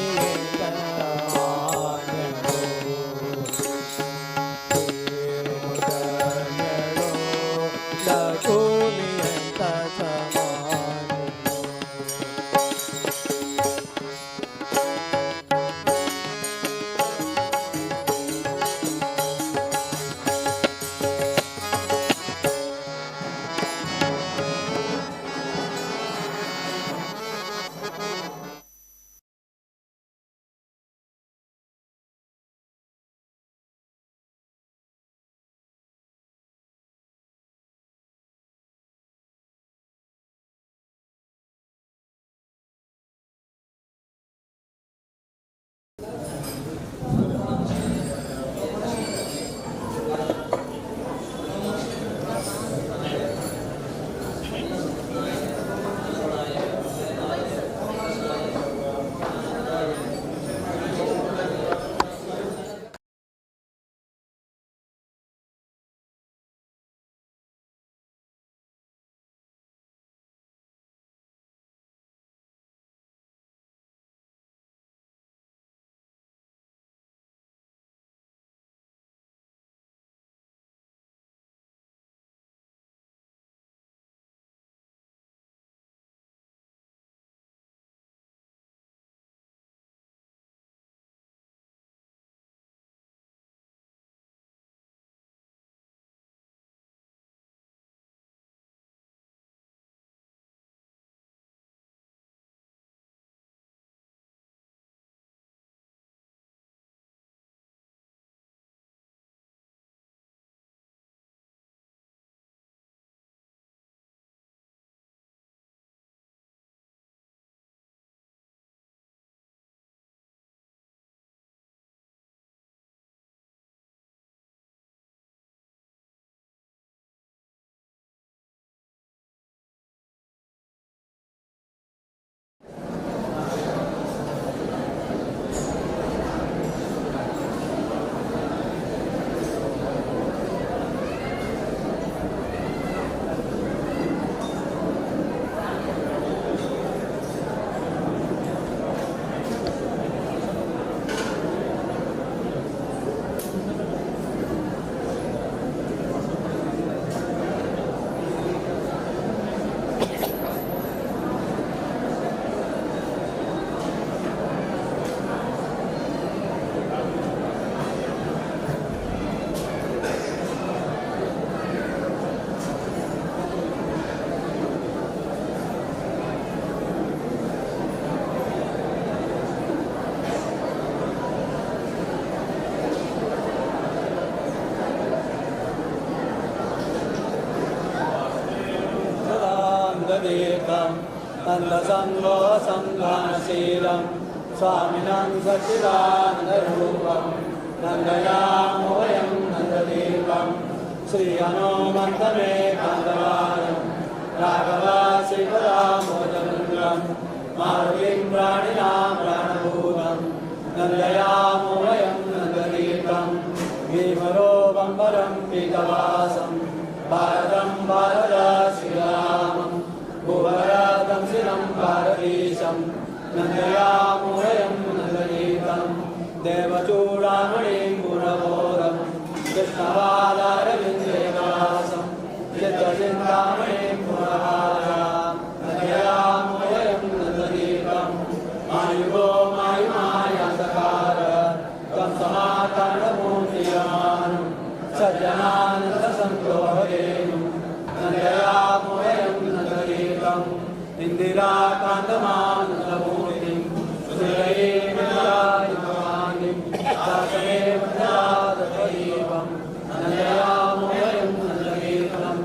नन्दसङ्गो सङ्घानशीलं स्वामिनं सच्चिदानन्दरूपं नन्दयामो वयं नन्ददीपं श्री हनुमन्तमेकान्तवारं राघवासीपदामोदमङ्गलं मारुतिं प्राणिनां प्राणभूतं नन्दयामो वयं नन्ददीपं भीमरूपं परं पीतवासं भारतं भारत श्रीरामं भुवरातं शिरं भारतीशं नन्दयामो वयं नन्दनीतं देवचूडामणिं गुणघोरं कृष्णवादारविन्देवासं चित्रचिन्तामणिं गुणहारां नन्दयामो वयं नन्दनीतं मायुगो मायुमायासकार तं समाकर्णमूर्तियमानं सज्जनानन्दसन्तोषेणुं नन्दयामो वयं नन्दनीतं इन्दिराकान्तमानन्दमूर्तिं सुरैर्विद्यायुक्ताङ्गिं दासमेव ददातदीपं नन्दयामो वयं नन्दनीतं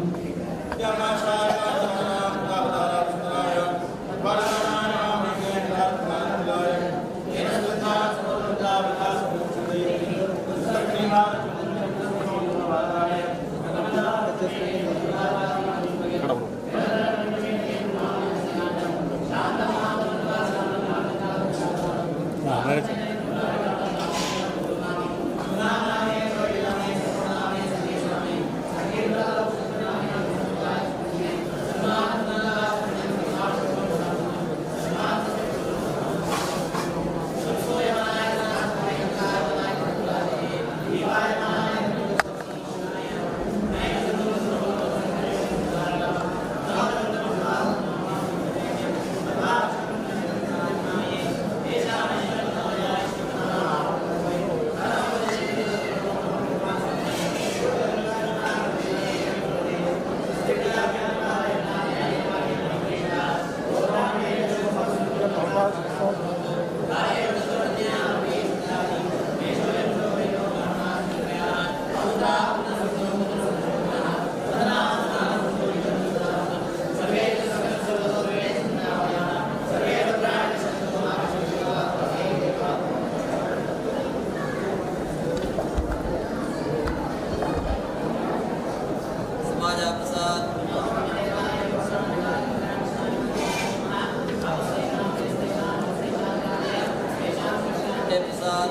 विजय प्रसाद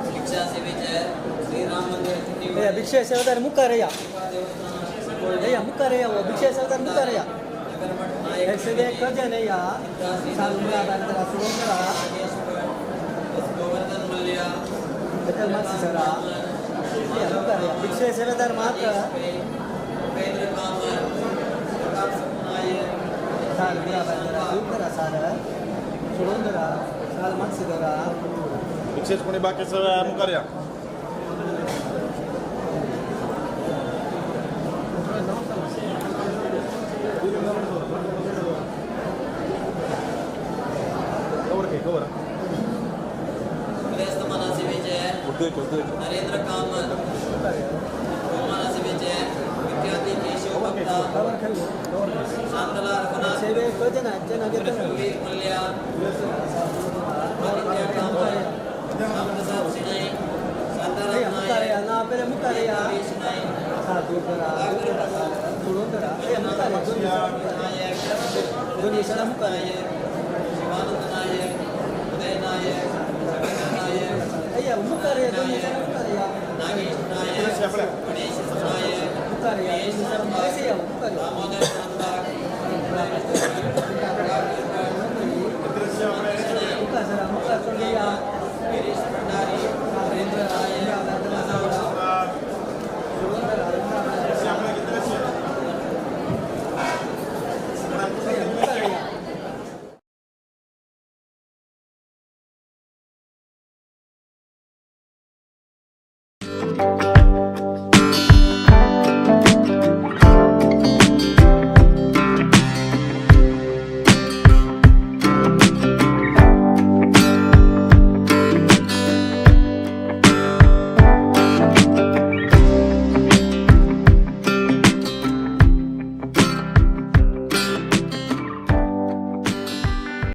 भिक्षा से विजय श्री राम मंदिर ಏ ಭಿಕ್ಷೆ ಸೇವದಾರ ಮುಕ್ಕಾರಯ್ಯ ಅಯ್ಯ ಮುಕ್ಕಾರಯ್ಯ ಓ ಭಿಕ್ಷೆ ಸೇವದಾರ ಮುಕ್ಕಾರಯ್ಯ ಹೆಸದೆ ಕಜನಯ್ಯ ಸಾಲುಂಗಾದಾರ ಸುಗಂಧರ गोवर्धन मल्य ಬೆಟ್ಟಲ್ ಮಾಸಿಸರ ಮುಕ್ಕಾರಯ್ಯ ಭಿಕ್ಷೆ ಸೇವದಾರ ಮಾತ್ರ उपेंद्र कामत प्रताप सपनायक ಸಾಲುಂಗಾದಾರ ಸುಗಂಧರ ಸಾಲ ಸುಗಂಧರ ಸಾಲ ಮಾಸಿದರ विशेष कोणी बाकीचं मुकार्या कवर गृहस्थ मना से विजय नरेंद्र कामत गोमाला से विजय विख्याति केशव भक्ता शांतला रघुनाथ ಸೇವೆ ಕಜನ ಜನ वीर मल्य आदित्य कामत राम प्रसाद सिन्हा शांताराम नायक ಮುಕ್ಕಾರಯ್ಯ ನಾ ಪೆರೆ ಮುಕ್ಕಾರಯ್ಯ हरीश नायक ಸಾಧುಕರ ಸುಗಂಧರ ಅಯ್ಯ ಮುಕ್ಕಾರಯ್ಯ नायक ಧ್ವನಿ ಸಲ ಮುಕ್ಕಾರಯ್ಯ शिवानंद नायक उदय नायक शंकर नायक ಅಯ್ಯ ಮುಕ್ಕಾರಯ್ಯ ಧ್ವನಿ ಸಲ ಮುಕ್ಕಾರಯ್ಯ नागेश नायक गणेश नायक ಮುಕ್ಕಾರಯ್ಯ ಧ್ವನಿ ಸಲ ಮುಕ್ಕಾರಯ್ಯ दामोदर